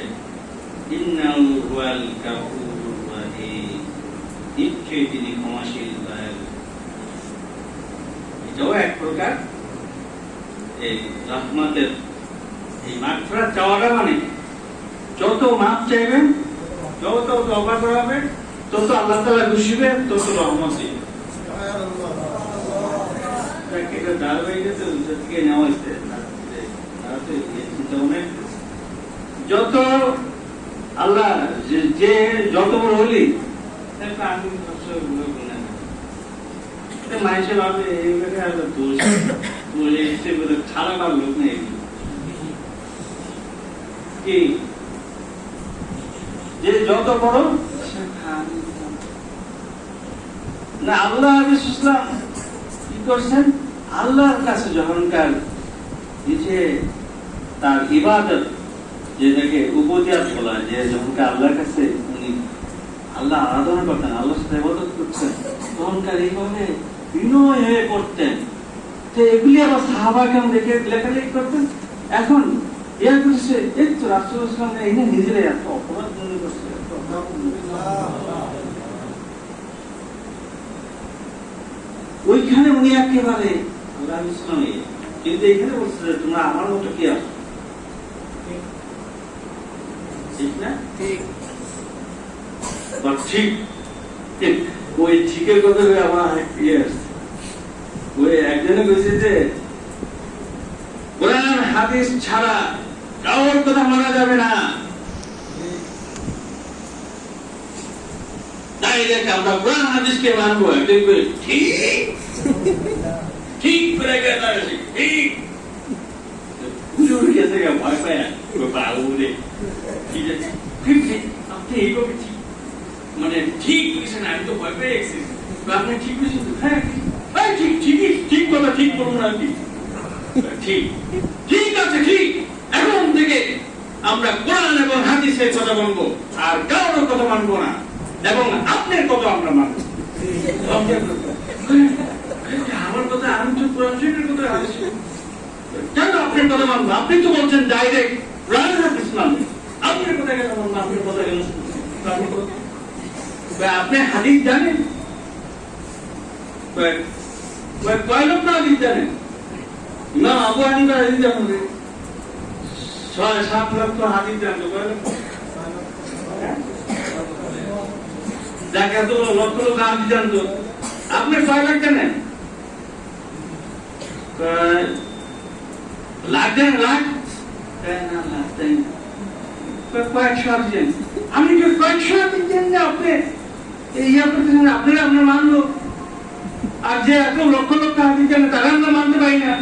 ইন্নাহু হুয়াল গাফুরুর রহিম, নিশ্চয়ই তিনি ক্ষমাশীল দয়ালু। এটাও এক প্রকার এই রহমতের। এই মাগফিরাত চাওয়াটা মানে যত মাপ চাইবেন, যত তওবা করাবেন, তত আল্লাহ তাআলা খুশি হবেন, তত রহমত দিবেন। এটা ধারাবাহিকতা থেকে নেওয়া হয়েছে। যত আল্লাহ যে যত বড় হলি আমি মানুষের ভাবে এইভাবে দোষ খারাপ আর লোক নেই কি, যে যত বড় না। আল্লাহ ইসলাম কি করছেন, আল্লাহর কাছে যখনকার নিচে তার ইবাদত, যেটাকে উপদিয়াত বলা হয়, যে যখনকার আল্লাহর কাছে উনি আল্লাহ আরাধনা করতেন, আল্লাহর সাথে ইবাদত করতেন, তখনকার এইভাবে বিনয় হয়ে পড়তেন। তো এগুলি আবার সাহাবা কেমন দেখে লেখালেখি করতেন। এখন এর করছে এই তো রাসূল ইসলাম এনে নিজেরাই এত অপরাধ মনে করছে, ওইখানে উনি একেবারে আল্লাহ ইসলামে। কিন্তু এখানে বলছে তোমরা আমার মতো কি আছো, ঠিক না? ঠিক ঠিক ওই ঠিকের কথা আমার ইয়ে আসছে। ওই একজনে বলছে যে কোরআন হাদিস ছাড়া কারোর কথা মানা যাবে না, তাই দেখে আমরা কোরআন হাদিসকে মানবো। দেখবে ঠিক ঠিক করে গেছে, ঠিক হুজুর গেছে ভয় পায় বাবুরে, ঠিক আছে আপনি এইভাবে ঠিক মানে ঠিক বুঝছেন, আমি তো ভয় পেয়ে গেছি, আপনি ঠিক বুঝছেন। হ্যাঁ ঠিক ঠিকই ঠিক কথা, ঠিক বলুন আর কি, ঠিক ঠিক আছে ঠিক। এখন থেকে আমরা কোরআন এবং হাদিসের কথা মানবো, আর কারোর কথা মানবো না, এবং আপনার কথা আমরা মানবো। আমার কথা আমি তো কোরআন শরীফের কথা হাদিস কেন আপনার কথা মানবো? আপনি তো বলছেন ডাইরেক্ট কোরআন হাদিস মানবেন, আপনার কথা কেন মানবো? আপনার কথা কেন? আপনি হাদিস জানেন? কয় লোক হাদিস জানেন? ইমাম আবু হানিফা হাদিস জানেন, 6-7 লক্ষ হাদিস জানতো। যাকে এত লক্ষ লোক হাদিস জানতো, আপনি কয় লাখ জানেন? লাখ জানেন? লাখ কয়েকশো হাদিস জানেন। আমি কয়েকশো হাদিস জানেন, আপনি ইয়া করতেছেন, আপনারা আপনার মানলো আর যে এত লক্ষ লক্ষ হাদিস জানে তারা আমরা মানতে পারি না।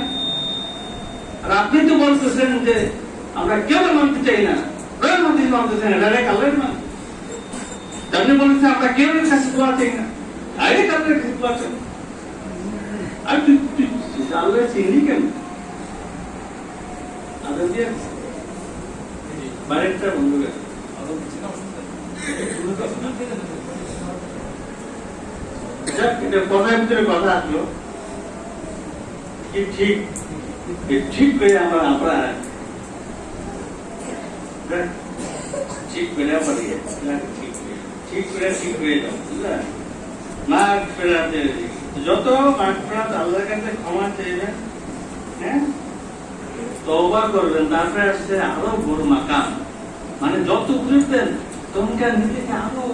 আর আপনি তো বলতেছেন যে আমরা কেউ মানতে চাই না, কোরআন হাদিস মানতে চাই না, ডাইরেক্ট আল্লাহর মান। আপনি বলেছেন আমরা কেউ কাছে দোয়া চাই না, ডাইরেক্ট আল্লাহর কাছে দোয়া চাই। আর তুই আল্লাহ চিনি কেন? আল্লাহ দিয়ে বাড়িটা বন্ধ করে কথার ভিতরে কথা আসলো কি ঠিক ঠিক করে আমরা ঠিক করে ঠিক করে যাও বুঝলেন। মাঘ ফেরাতে যত মাঘ ফেরাত আল্লাহর কাছে ক্ষমা চাইবেন, হ্যাঁ তওবা করবেন, তারপরে আসছে আরো বড় মাকাম, মানে যত বুঝবেন তখনকার নিজেকে আরো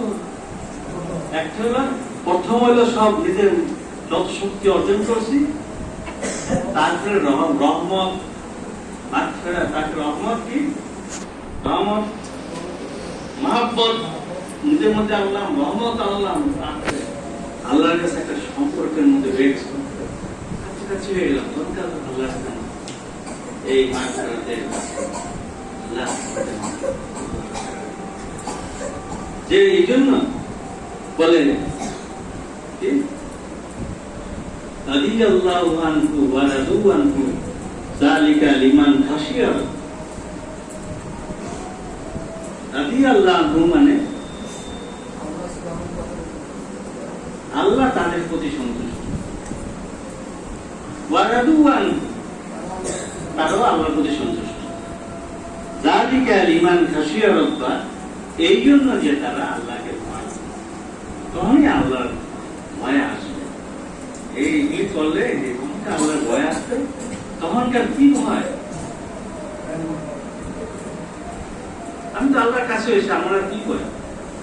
একটা হলো প্রথম হইলো সব নিজের যত শক্তি অর্জন করছি, তারপরে রহমত মাগফিরাত, তারপরে রহমত কি রহমত মহব্বত নিজের মধ্যে আনলাম, রহমত আনলাম, তারপরে আল্লাহর কাছে একটা সম্পর্কের মধ্যে বেশ কাছাকাছি হয়ে গেলাম। তখনকার আল্লাহ এই মাগফিরাতের যে এই জন্য বলে রাদিয়াল্লাহু আনহু ওয়া রাদু আনহু যালিকা লিমান খাশিয়া। রাদিয়াল্লাহু মানে আল্লাহ তাদের প্রতি সন্তুষ্ট, ওয়া রাদু আনহু তারাও আল্লাহর প্রতি সন্তুষ্ট। যালিকা লিমান খাশিয়া রাব্বা, এই জন্য যে তারা আল্লাহকে ভয়, তখনই আল্লাহর ভয় আসবে। এইগুলি করলে যখনকার আল্লাহর ভয় আসবে তখনকার কি হয়? আমি তো আল্লাহর কাছে এসে আমরা কি করি?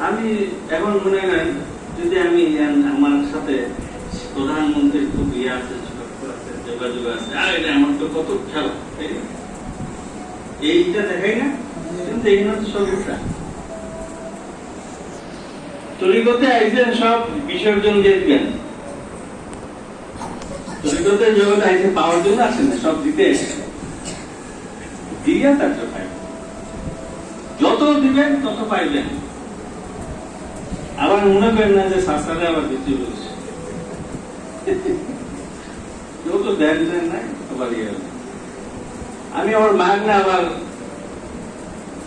আমি এখন মনে করেন যদি আমি আমার সাথে প্রধানমন্ত্রীর খুব ইয়ে আছে, যোগাযোগ আছে, আর এটা আমার তো কত খেলা, এইটা দেখাই না, কিন্তু এই না তো সবটা তরিকতে আইসেন সব বিসর্জন দিয়েছেন, তরিকতে জগৎ আইসে পাওয়ার জন্য আসেন না, সব দিতে দিয়া তারপর পাইবেন, যত দিবেন তত পাইবেন। আবার মনে করেন না যে শাস্ত্রে আবার দিতে বলছে, যত দেন দেন নাই আবার ইয়ে। আমি আবার মাগনা আবার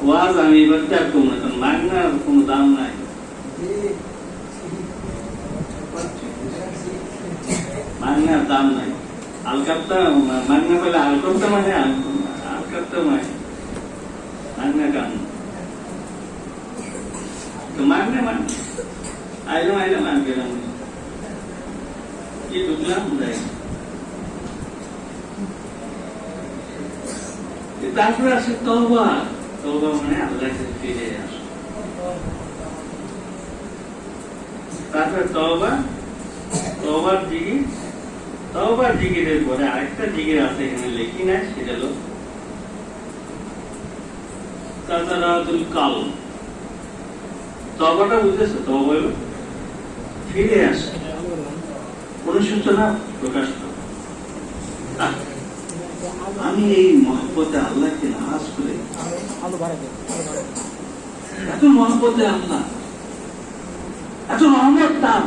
ওয়াজ আমি এবার ত্যাগ করবো না, কারণ মাগনার কোনো দাম নাই। মাগনার দাম নাই, আলকাপ্তা মাগনা পেলে আলকাপ্তা মানে আলকাপ্তা মানে মাগনা কাম তো মাগনা মানে আইলাম আমি গেলাম কি ঢুকলাম যাই। তারপরে আসে তওবা, তওবা মানে আল্লাহর কাছে ফিরে আসা। তারপরে তওবার জিকির, তওবার জিকিরের পরে আরেকটা জিকির আছে, এখানে লেখি না, সেটা হলো তাজারাতুল কালব। তওবাটা বুঝেছো? তওবা হলো ফিরে আসা, অনুশোচনা প্রকাশ করা। আমি এই মহব্বতে আল্লাহকে নারাজ করে, এত মহব্বতে আল্লাহ, এত রহমত তার,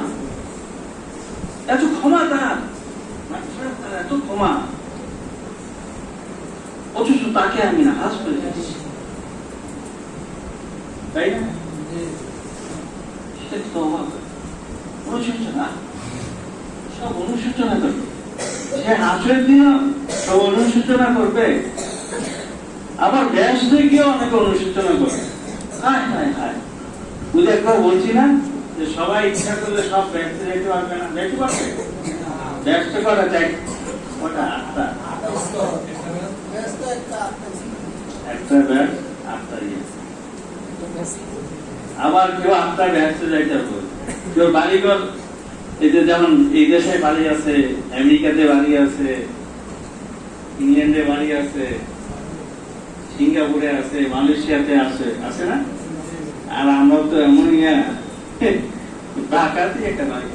এত ক্ষমা তার, এত ক্ষমা, অথচ তাকে আমি নারাজ করে যাচ্ছি, তাই না? সেটা তো অনুশোচনা, সব অনুশোচনা করবে। সে হাসের দিনও সব অনুশোচনা করবে, আবার ব্যাস গিয়েও অনেকে অনুশোচনা করবে। হায় হায় হায়, বুঝে একবার বলছি না যে সবাই ইচ্ছা করলে সব ব্যস্ত যেতে পারবে না, যেতে পারবে, ব্যস্ত করা যায় ওটা আত্মা, একটা ব্যাস আত্মা ইয়ে। আবার কেউ আত্মা ব্যস্ত যাইতে পারবে, কেউ বাড়িঘর, এই যে যেমন এই দেশে বাড়ি আছে, আমেরিকাতে বাড়ি আছে, ইংল্যান্ডে বাড়ি আছে, সিঙ্গাপুরে আছে, মালয়েশিয়াতে আছে, আছে না? আর আমরা তো এমন ঢাকাতে একটা বাড়ি,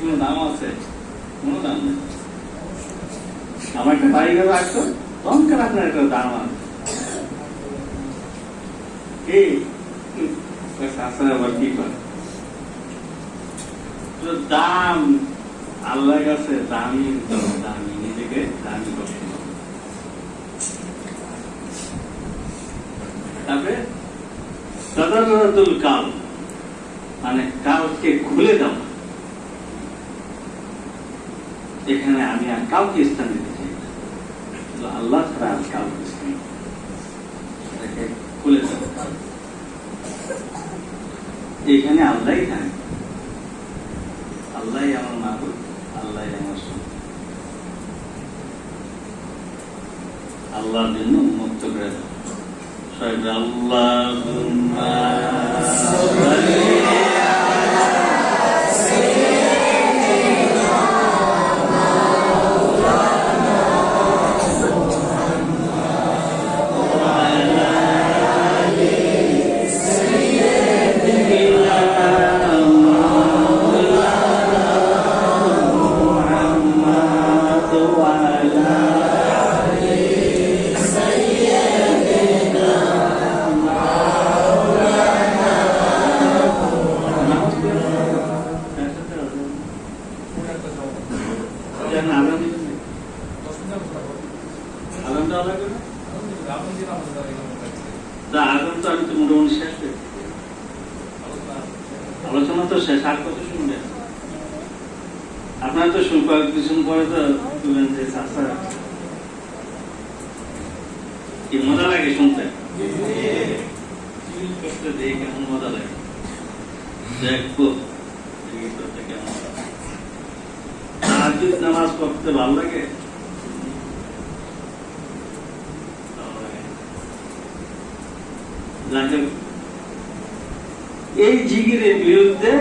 কোনো দাম আছে? কোনো দাম নেই। আমার একটা বাড়ি ঘর আসতো, তখন আপনার একটা দাম আছে। এই শাস্ত্র আবার কি করে? তো দাম আল্লাহর কাছে দামি, দামি নিজেকে দামি করতে হবে। তারপরে তাদারুল কাল, মানে কালকে খুলে দেওয়া। এখানে আমি আর কাউকে স্থান দিতে চাই না, আল্লাহ ছাড়া আর কাউকে স্থান খুলে দেওয়া। এখানে আল্লাহই থাকে, আল্লাহই আমার মাবুদ, আল্লাহই আমার সঙ্গ। আল্লাহর জন্য উন্মুক্ত করে দেওয়া। আল্লাহুম্মা সাল্লি আলোচনা তো শেষ, আর কত শুনবেন? আপনার তো কিছুক্ষণ পরে তো বলবেন যে কি মজা লাগে শুনতে, করতে দেখে কেমন মজা লাগে, দেখবো কেমন। তাহাজ্জুদ নামাজ পড়তে ভালো লাগে। এই জিগিরের বিরুদ্ধে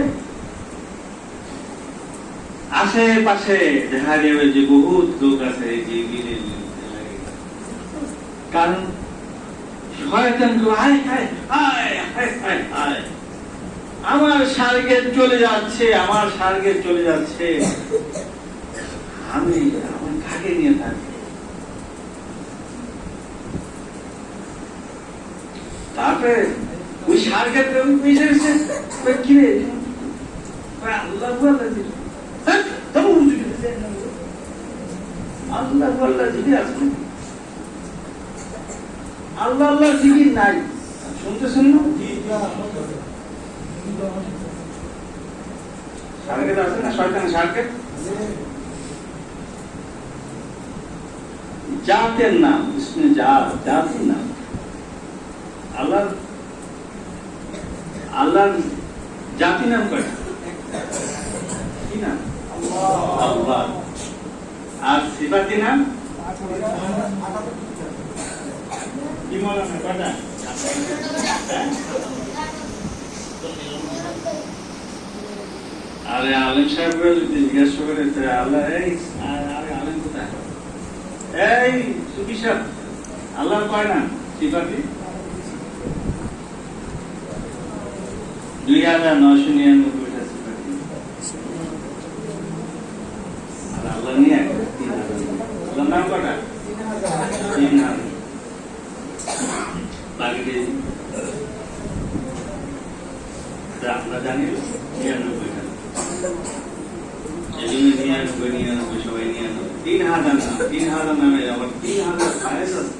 আশেপাশে দেখা যাবে যে বহুত লোক আছে এই জিগিরের বিরুদ্ধে লাগে। কারণ শয়তান আমার স্বর্গে চলে যাচ্ছে, আমার স্বর্গে চলে যাচ্ছে, আমি আমার কাকে নিয়ে থাকি। তারপরে ওই স্বর্গের কিনে আল্লাহ আল্লাহ আল্লাহ যদি আছে, আল্লাহ আল্লাহ জিকির নাই, শুনতেছেন না? স্বর্গের আছে না শয়তান স্বর্গের জাতের নাম, ইসমে জাত, জাতির নাম। আল্লাহ আল্লাহর জাতি নাম কয়টা? কি নাম? আল্লাহ। আর সিফাতি নাম কি বলা না কয়টা? আরে আলেম সাহেবরা যদি জিজ্ঞাসা করে আল্লাহ এই আলেম কোথায়? এই সুফি সাহেব, আল্লাহর কয় নাম? সিফাতি 2999টা সিফাতি। আর আল্লাহ নিয়ে আল্লাহর নাম কয়টা? 3000। বাকি আমরা জানি 99টা। এই জন্য 99 সবাই 3000 নাম, 3000 নামে আবার 3000 আয়াত আছে।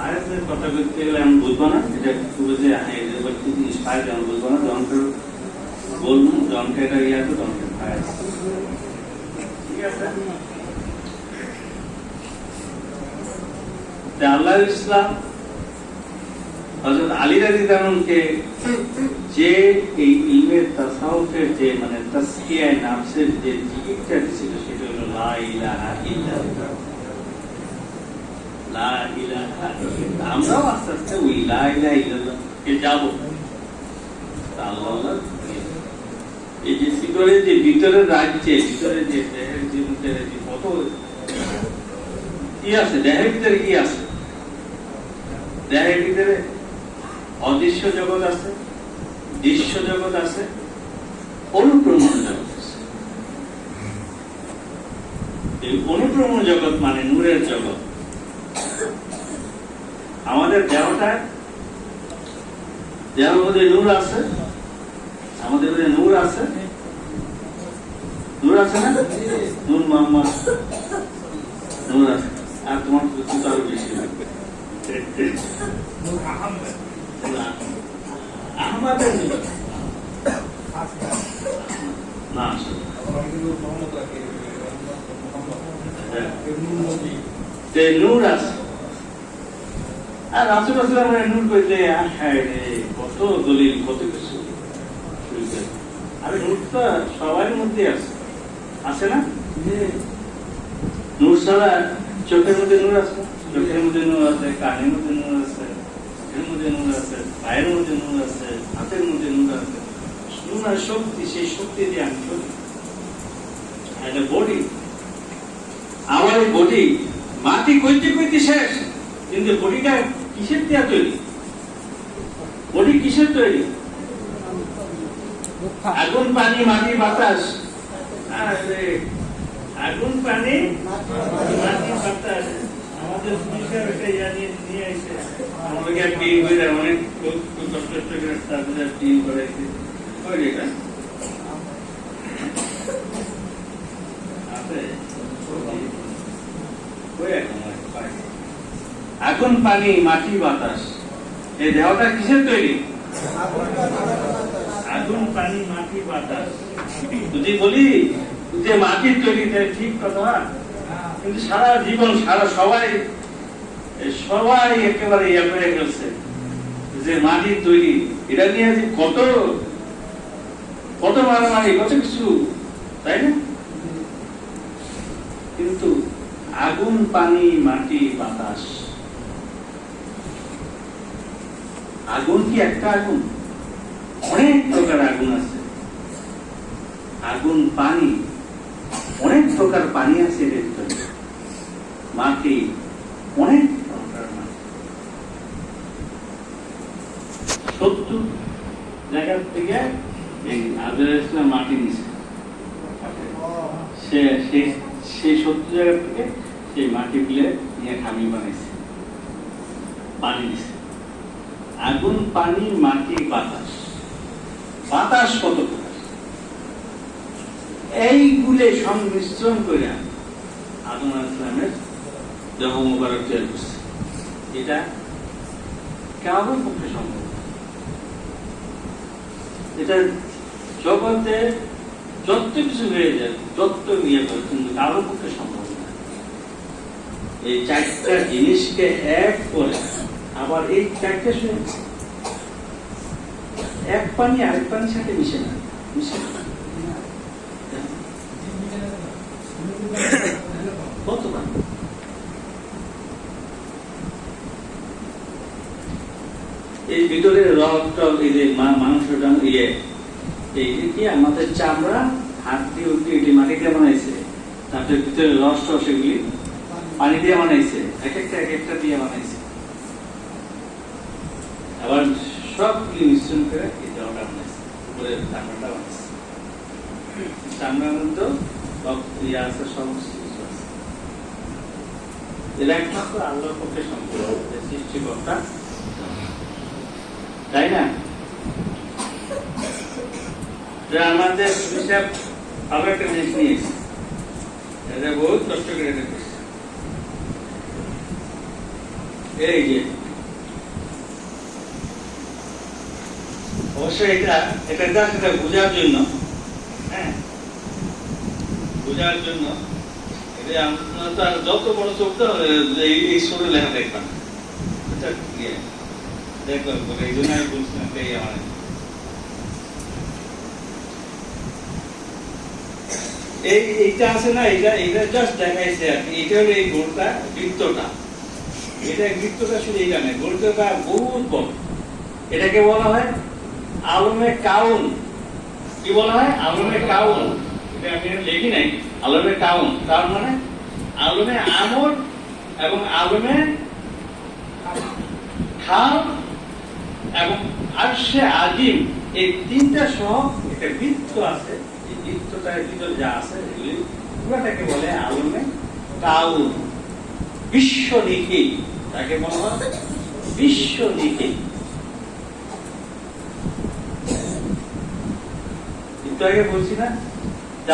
আয়াতের কথা বলতে গেলে আমি বুঝবো না, এটা বুঝে জিনিস পাই যেমন বুঝবো না, জনকে বলবো, জনকে এটা ইয়ে আছে, জনকে পায়। ঠিক আছে, আল্লাহ ইসলাম হযরত আলী রাদিয়াল্লাহু আনহুকে যে এই ইলমে তাসাউফের যে মানে তাসকিয়ায়ে নাফসের যে জিকিরটা ছিল সেটা হলো লা ইলাহা ইল্লাল্লাহ। লা ইলাহা ইল্লাল্লাহ, আমরাও আস্তে আস্তে ওই লা ইলাহা ইল্লাল্লাহ কে যাব। আল্লাহ এই যে ভিতরের রাজ্যে, ভিতরে যে দেহের যে মুখের যে কত কি আছে, দেহের ভিতরে কি আছে? দেহের ভিতরে অদৃশ্য জগৎ আছে, দৃশ্য জগৎ আছে, অনুপ্রমাণ জগৎ আছে। অনুক্রমণ জগৎ মানে নূরের জগৎ। আমাদের দেহটার মধ্যে নূর আছে, আমাদের মধ্যে নূর আছে, নূর আছে না? নূর মোহাম্মদ নূর আছে। আর তোমার তো আরো বেশি লাগবে। আহমদের নূর না আসলে নূর আছে। আর রাসূল সাল্লাল্লাহু নূর কইলে কত দলিল, কত কিছু। আরে নূর তো সবার মধ্যে আছে না? নূর ছাড়া চোখের মধ্যে নূর আছে, চোখের মধ্যে নূর আছে, কানের মধ্যে নূর আছে, চোখের মধ্যে নূর আছে, পায়ের মধ্যে নূর আছে, হাতের মধ্যে নূর আছে। নূর আর শক্তি, সেই শক্তি দিয়ে আমি চলি। একটা বডি, আমার এই বডি মাটি কইতে কইতে শেষ, কিন্তু বডিটা কিসের দিয়ে তৈরি? বডি কিসের তৈরি? আগুন, পানি, মাটি, বাতাস। আগুন, পানি, মাটি, বাতাস। আমাদের পুলিশের একটা ইয়া নিয়ে আসছে, আমাদেরকে টিম করে অনেক কষ্ট করে তাদের টিম করাইছে। ওই এটা আগুন, পানি, মাটি, বাতাস। এই দেহটা কিসের তৈরি? আগুন, পানি, মাটি, বাতাস। যদি বলি যে মাটির তৈরি, ঠিক কথা, কিন্তু সারা জীবন সবাই একেবারে ইয়ে করে গেছে যে মাটির তৈরি। এটা নিয়ে যে কত মারামারি, কত কিছু, তাই না? কিন্তু আগুন, পানি, মাটি, বাতাস। আগুন কি একটা আগুন? অনেক প্রকার আগুন আছে। আগুন, পানি, অনেক প্রকার পানি আছে এর ভিতরে। মাটি, অনেক প্রকার মাটি। 70 জায়গা থেকে এই আজরাইল ইসলাম মাটি নিছে। সেই 70 জায়গা থেকে সেই মাটি গুলো নিয়ে খামি বানাইছে, পানি দিছে। আগুন, পানি, মাটি, বাতাস। বাতাস কত প্রকার? এইগুলো সংমিশ্রণ করে আদম আলাইহিস সালামের দেহ মোবারক তৈরি করছে। এটা কারোর পক্ষে সম্ভব। এটা জগতে যত কিছু হয়ে যায়, যত ইয়ে করে, কিন্তু কারোর পক্ষে সম্ভব না। এই চারটা জিনিসকে এক করে, আবার এই চারটা এক পানি আরেক পানির সাথে মিশে না, মিশে না। কত পানি? এই ভিতরে রক্ত, এই যে মাংসটা, কি আমাদের চামড়া, হাত দিয়ে উঠে মাটি দিয়ে বানাইছে। তারপরে ভিতরে রস সেগুলি পানি দিয়ে বানাইছে, এক একটা দিয়ে বানাইছে। আবার সবগুলি মিশ্রণ করে এই দেহটা বানাইছে, উপরে চামড়াটা বানাইছে। চামড়ার মধ্যে রক্ত আছে, সমস্ত কিছু আছে। এটা একমাত্র আল্লাহর পক্ষে সম্ভব, সৃষ্টিকর্তা, তাই না? আমাদের হিসাব আরো একটা জিনিস নিয়েছি, এটা বহুত কষ্ট করে দেখেছি। এই যে অবশ্যই এটা সেটা বোঝার জন্য, হ্যাঁ, বোঝার জন্য এটা যত বড় চোখ এই সুরে লেখা দেখবেন, দেখবেন বলে এই জন্য আমি বলছিলাম আমার এইটা আছে না, এইটা জাস্ট দেখাইছে আর কি। এটা হলো এই গোলটা, বৃত্তটা, এটা বৃত্তটা শুধু এইটা নেই, গোলটা বহুত বড়। এটাকে বলা হয় আলমে কাউন। কি বলা হয়? আলমে কাউন। এটা আমি লিখি নাই, আলমে কাউন। কারণ মানে আলমে আমর এবং আলমে খাল এবং আরশে আজিম, এই তিনটা সহ একটা বৃত্ত আছে। এই বৃত্তটার ভিতরে যা আছে এগুলি পুরোটাকে বলে আলমে কাউন, বিশ্ব লিখি, তাকে বলা হয় বিশ্ব লিখি। একটু আগে বলছি না,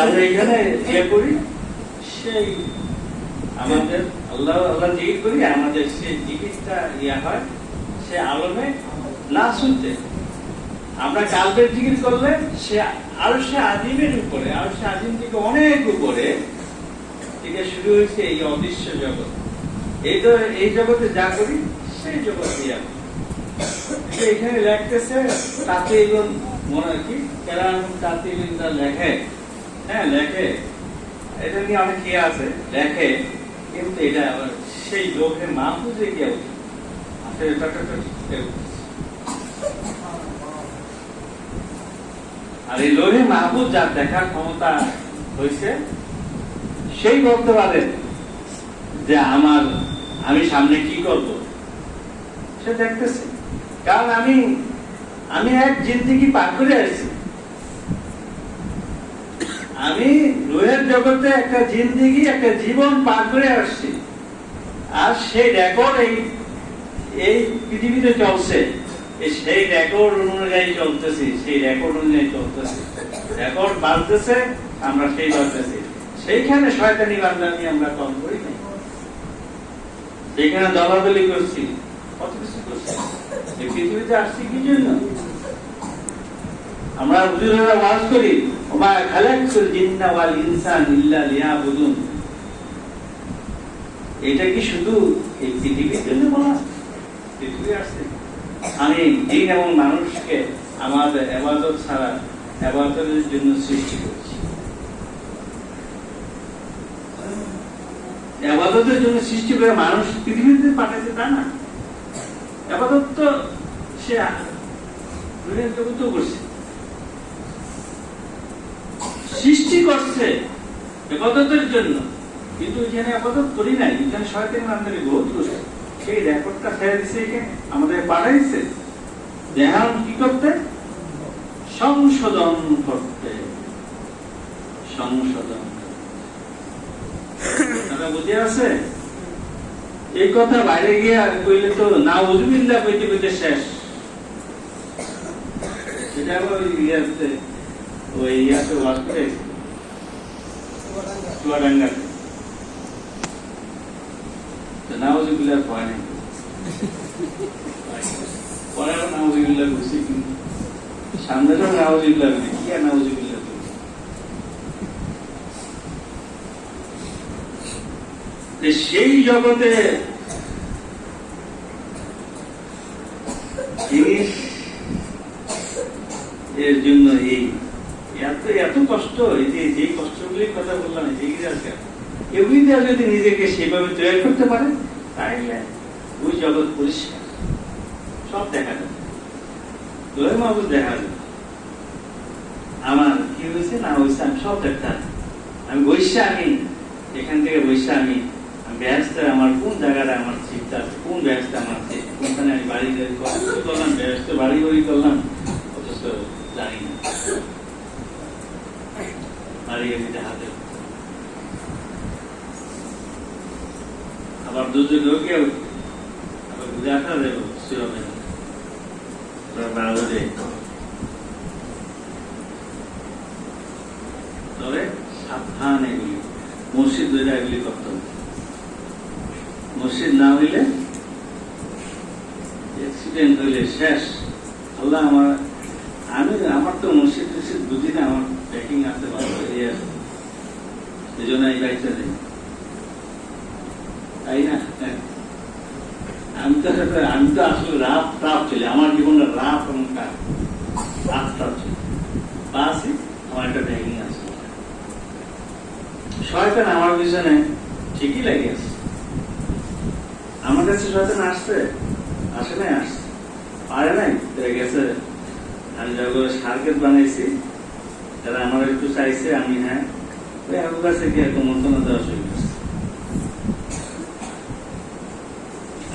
আমরা এখানে ইয়ে করি, সেই আমাদের আল্লাহ আল্লাহ জিকির করি, আমাদের সেই জিকিরটা ইয়া হয় সে আলমে না শুনতে। আমরা কালবের জিকির করলে সে আরো সে আজিমের উপরে, আরো সে আজিম থেকে অনেক উপরে থেকে শুরু হয়েছে এই অদৃশ্য জগৎ। এই জগতে যা করি সেই জগতে এখানে লেখতেছে তাতে মনে কি কেরাম তাতে লেখে, হ্যাঁ লেখে, এটা নিয়ে অনেক কি আছে লেখে, কিন্তু এটা আবার সেই লোভে মাহফুজে গিয়ে আর এই লোহে মাহফুজ যার দেখার ক্ষমতা হয়েছে সেই বলতে পারে যে আমি সামনে কি করব, সে দেখতেছে। কারণ আমি এক জিন্দেগি পার করে আসছি, আমি রুহের জগতে একটা জিন্দেগি একটা জীবন পার করে আসছি, আর সেই রেকর্ড এই পৃথিবীতে চলছে, সেই রেকর্ড অনুযায়ী চলতেছি, সেই রেকর্ড অনুযায়ী চলতেছি, রেকর্ড বাড়তেছে, আমরা সেই বাড়তেছি। সেইখানে শয়তানি বান্দামি আমরা কম করি নাই, সেইখানে দলাদলি করছি, কত কিছু করছি। এই পৃথিবীতে আসছি কি জন্য? আমরা হুজুরেরা ওয়াজ করি, ওমা খালাকতুল জিন্না ওয়াল ইনসান ইল্লা লিয়াবুদুন। এটা কি শুধু এই পৃথিবীর জন্য বলা? পৃথিবী আসছে আমি জিন এবং মানুষকে আমাদের ইবাদত ছাড়া ইবাদতের জন্য সৃষ্টি করেছি, ইবাদতের জন্য সৃষ্টি করে মানুষ পৃথিবীতে পাঠাইছে তা না। ইবাদত তো সে দুনিয়ার জগতে করছে, সৃষ্টি করছে ইবাদতের জন্য, কিন্তু এখানে ইবাদত করি নাই, এখানে শয়তানি বান্দামি বহুত করছে। সেই রেকর্ডটা ছেড়ে দিছে, এখানে আমাদের পাঠাইছে দেহান কি করতে, সংশোধন করতে, সংশোধন। বুঝে আছে এই কথা বাইরে গিয়ে কইলে তো নাউজুবিল্লাহ কইতে কইতে শেষ। সেটা ওই ইয়াতে ওয়াজ করে চুয়াডাঙ্গাতে নাউজুবিল্লাহ ভয় নেই, পরে নাউজুবিল্লাহ বুঝছি, কিন্তু সামনে তো নাউজুবিল্লাহ কি আর নাউজুবিল্লাহ। সেই জগতে জিনিস এর জন্য এই এত কষ্ট, যে কষ্টগুলির কথা বললাম, এগুলি যদি নিজেকে সেভাবে তৈরি করতে পারে তাহলে ওই জগৎ পরিষ্কার, সব দেখা যাবে, তোর মাহবুব দেখা যাবে। আমার কি হয়েছে না হয়েছে আমি সব দেখতাম, আমি বৈশা, আমি এখান থেকে বৈশা আমি ব্যস্ত, আমার কোন জায়গাটা আমার চিন্তা আছে, কোন ব্যস্ত আমার কোনখানে আমি বাড়ি করলাম, ব্যস্ত বাড়ি বাড়ি করলাম, অথচ জানি না বাড়ি গাড়িতে হাতে। আবার দুজন লোকে আবার বুঝে আসা দেবো শিরোবে তবে সাবধান, এগুলি মসজিদ দুইটা এগুলি করতে হবে। মসজিদ না হইলে অ্যাক্সিডেন্ট হইলে শেষ। আল্লাহ আমার তো মসজিদ টসজিদ বুঝি না, আমার প্যাকিং আসতে ভালো এই জন্য এই বাইকটা নেই, তাই না? আমি তো আসলে রাত তাপ চলে, আমার জীবনে রাত এবং রাত তাপ চলে, বাসে আমার একটা প্যাকিং আছে। শয়তান আমার পিছনে ঠিকই লাগে আছে, আমার কাছে শয়তান আসছে, আসে নাই, আসছে পারে নাই গেছে। আমি যখন সার্কেট বানাইছি তারা আমার একটু চাইছে, আমি হ্যাঁ আমার কাছে কি একটা মন্ত্রণা দেওয়া শুরু করছে।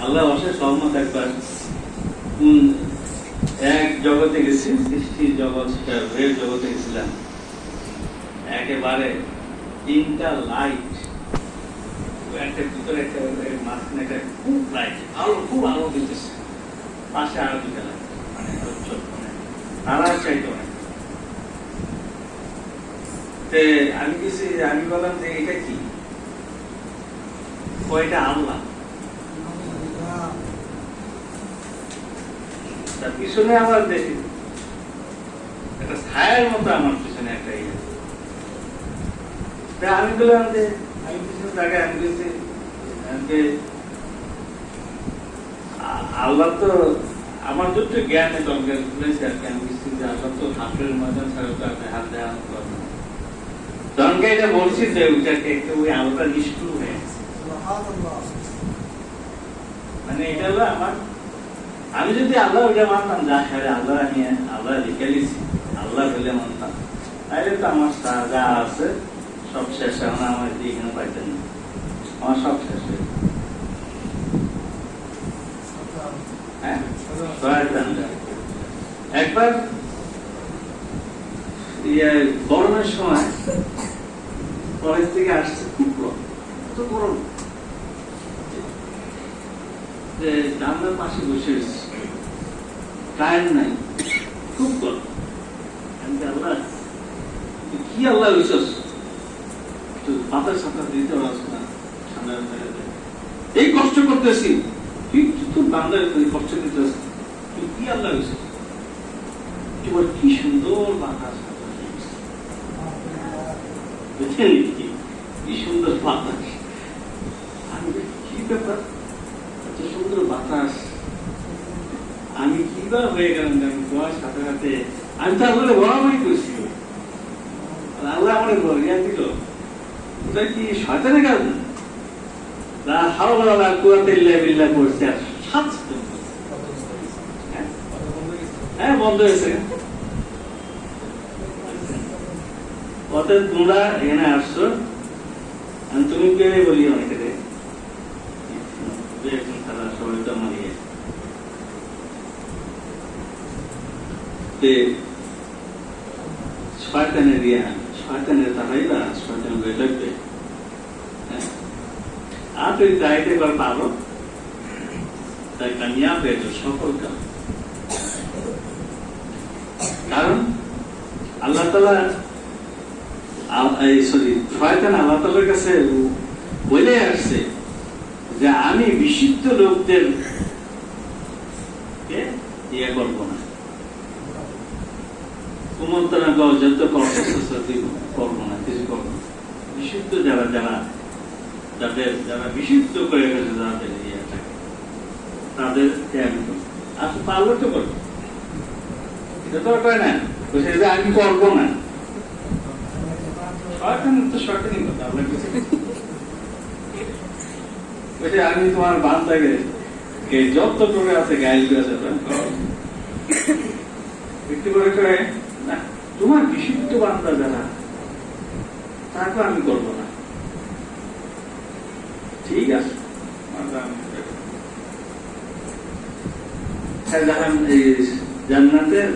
আল্লাহ অশেষ সহমত। একবার কোন এক জগতে গেছি, সৃষ্টির জগৎ, সেটা রুহের জগতে গেছিলাম, একেবারে 3টা লাইট একটা ভিতরে একটা মাঝখানে একটা খুব লাইট আলো, খুব আলো দিতেছে, পাশে আরো দুটা লাইট, মানে ছোট মানে তারা চাইতো না। আমি বললাম যে এটা কি, এটা আল্লাহ। তার পিছনে আমার দেখি একটা ছায়ার মতো, আমার পিছনে একটা ইয়ে। আমি বললাম যে আমি পিছনে তাকে আমি বলছি আল্লাহ তো আমার যত জ্ঞানে দরকার খুলেছে আর কি, আমি বলছি যে আল্লাহ তো হাতের ময়দান ছাড়া তো আপনি হাত দেওয়া করবেন। তখনকে এটা বলছি যে ওইটাকে একটু ওই আলোটা নিষ্ঠুর হয়ে গেছে, মানে এটা হলো আমার, আমি যদি আল্লাহ ওইটা মানতাম, যা সারে আল্লাহ আমি আল্লাহ লিখে দিচ্ছি, আল্লাহ বলে মানতাম, তাহলে তো আমার যা আছে সব শেষ। এখন আমার এখানে পাইতেন না, আমার সব শেষ হয়ে একবার গরমের সময় কলেজ থেকে আসছে, খুব গরম, জানলার পাশে বসে এসেছি, কারেন্ট নাই, খুব গরম। আল্লাহ কি আল্লাহ বিশ্বাস পাতার সাঁতার দিতে পারছো না, ঠান্ডা এই কষ্ট করতেছি, তুই তোর বাংলায় কষ্ট দিতেছি, তুই কি আল্লাহ বিশ্বাস, তোমার কি সুন্দর বাতাস, কি সুন্দর বাতাস, আমি কি ব্যাপার এত সুন্দর বাতাস, আমি কিভাবে হয়ে গেলাম, আমি তোমার সাথে সাথে আমি তো আল্লাহ বরাবরই করছি, আল্লাহ আমার ইয়া দিল, ওটা কি শয়তানের কাজ না, হ্যাঁ বন্ধ হয়েছে। অতএব তোমরা এখানে আসছো, আমি তুমি কে বলি অনেকে তারা সবাই তো আমার শয়তানের রিয়া, শয়তানের তারাই না শয়তান হয়ে লাগবে। আর তুই চাইতে এবার পাবো, তাই কামিয়াব হয়ে তো সফল কাম। কারণ আল্লাহ তাআলা শয়তান আল্লাহ তাআলার কাছে বলে আসছে যে আমি বিশুদ্ধ লোকদের ইয়ে করবো না, কুমন্ত্রণা যত করবো না, কিছু করবো না। বিশুদ্ধ যারা যারা যাদের যারা বিশুদ্ধ করে গেছে, যাদের ইয়ে থাকে তাদের আপনি পারলে তো করবো, এটা তো করে না, আমি করবো না। তো শয়তানি কথা, আপনার কিছু আমি তোমার বান্দাকে যত করে আছে গাইল আছে একটু করে করে না, তোমার বিশুদ্ধ বান্দা যারা তাকে আমি করবো না, ঠিক আছে। জান্নাতের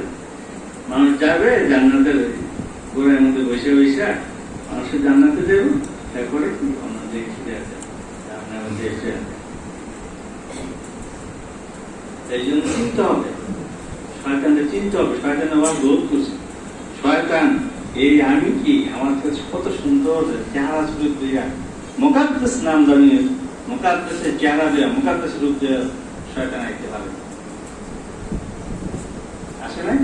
মানুষ যাবে, জান্নাতের গোড়ার মধ্যে বসে বসে মানুষের জান্নাতে দেব, তারপরে কি আমরা দেখি আপনারা দেখে, এই জন্য চিনতে হবে, শয়তানকে চিনতে হবে। শয়তান আমার বোধ করছে, শয়তান এই আমি কি, আমার কাছে কত সুন্দর চেহারা সুরূপ দিয়া, মুকাদ্দাস নাম জানিয়ে, মুকাদ্দাসের চেহারা দেওয়া, মুকাদ্দাস রূপ দেওয়া শয়তান আইতে পারে, আসে নাই?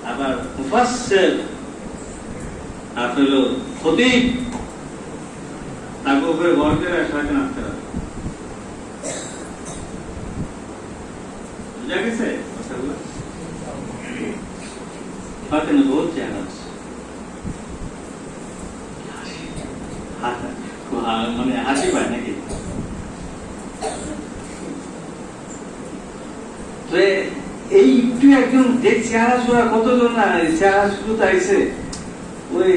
আবার মুফাসসির আর হলো খতিব, তাকে উপরে ভর করে শয়তান আসতে পারে। বুঝা গেছে কথাগুলো? শয়তানের বহুত চেহারা আছে, মানে হাসি পায় নাকি? এই একটু একজন যে চেহারা সুরা কতজন না চেহারা শুরু তাইছে, ওই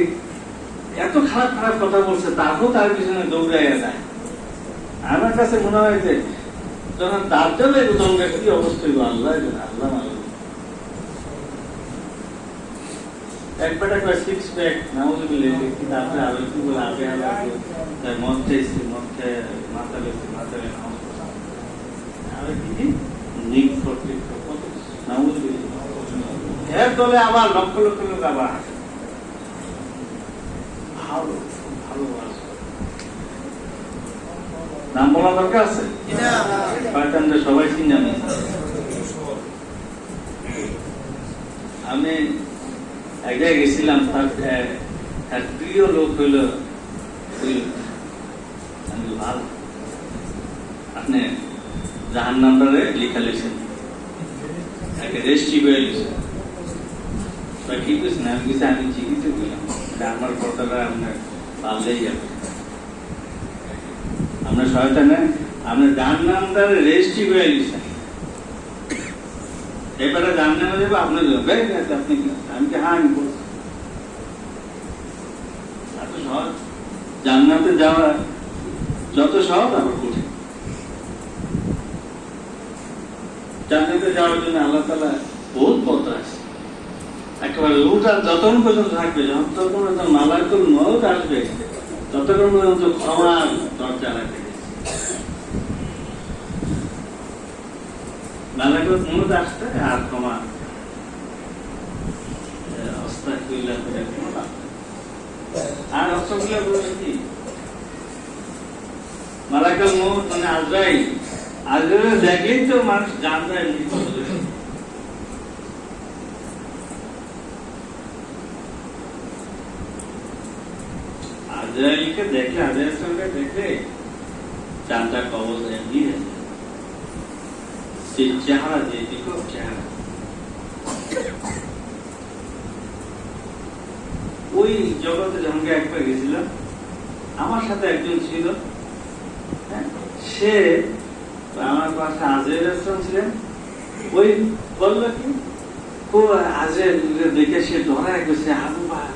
এত খারাপ খারাপ কথা বলছে, তাকেও তার পিছনে দৌড়াইয়া যায়। আমার কাছে মনে হয় যে যখন দার্জালে দৌড়ে কি অবস্থা হইব, আল্লাহ আল্লাহ একবারটা করে 6 প্যাক নাউজুবিল্লাহ কি তারপরে আরো একটু বলে আগে তার মন চাইছে মধ্যে মাথা নামাজ পড়া আর কি নিক করতে কত নাউজুবিল্লাহ এর দলে আবার লক্ষ লক্ষ লোক আবার আসে। ভালো ভালো আছে নাম বলা দরকার আছে শয়তানরা সবাই চিনে আমি এক জায়গায় গেছিলাম তার প্রিয় লোক হইল ভালো আপনি জাহান নাম্বারে লেখা লিখছেন রেজিস্ট্রি করে লিখছেন কি করছেন আমি কিছু আমি চিকিৎসা করলাম আমার কথাটা আপনার পাল্লেই যাবে আপনার শয়তানে আপনার জাহান নাম্বারে রেজিস্ট্রি করে লিখছেন এবারে জানতে না যাবো আপনার আপনি আমি কি হ্যাঁ আমি বলছি এত সহজ জান্নাতে যাওয়া যত সহজ আবার কঠিন জান্নাতে যাওয়ার জন্য আল্লাহ তাআলা বহুত পথ আছে একেবারে লুটা যতক্ষণ পর্যন্ত থাকবে যতক্ষণ পর্যন্ত মালাকুল মউত আসবে ততক্ষণ পর্যন্ত ক্ষমার দরজা রাখবে মালাকুল মউত আসতে আর ক্ষমা আস্তাগফিরুল্লাহ করে ক্ষমা আর অসংখ্য বলেছি কি মালাকুল মউত মানে আজরাইল দেখলেই তো মানুষ জানতে মৃত্যু আজরাইলকে দেখলে আজরাইলের সঙ্গে দেখলে চাঁদটা কবজ এমনি আছে চেহারা দিয়ে দিক চেহারা ওই জগতে যখন একবার গেছিলাম আমার সাথে একজন ছিল সে আমার পাশে আজরাইল আসলাম ছিলেন ওই বললো কি ও আজরাইল দেখে সে ডরায় গেছে আমার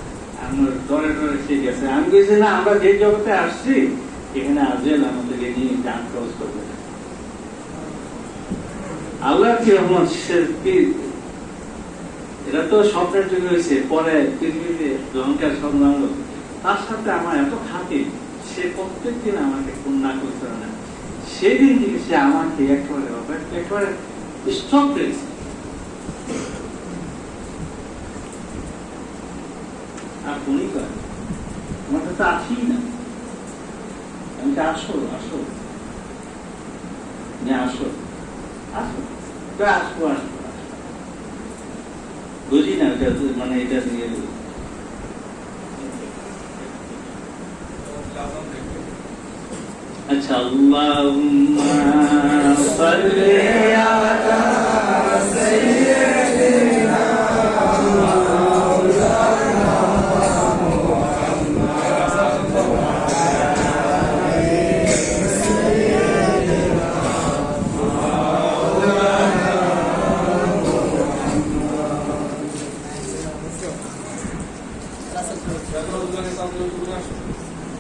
ডরে সে গেছে আমি গেছি না আমরা যে জগতে আসছি এখানে আজরাইল আমাদেরকে নিয়ে গান ক্রস করবে আল্লাহ কি রহমত এটা তো স্বপ্নের যুগ হয়েছে পরে পৃথিবীতে অহংকার স্বপ্ন তার সাথে আমার এত খাতির সে প্রত্যেকদিন আমাকে কন্যা করতে না সেদিন থেকে সে আমাকে একেবারে স্টপ করেছে আর ফোনই করে আমার কাছে আসি না আমি আসো আসো আসো আসো আসবো আসবো বুঝি না এটা মানে এটা দিয়ে আচ্ছা আল্লাহুম্মা সাল্লি আলা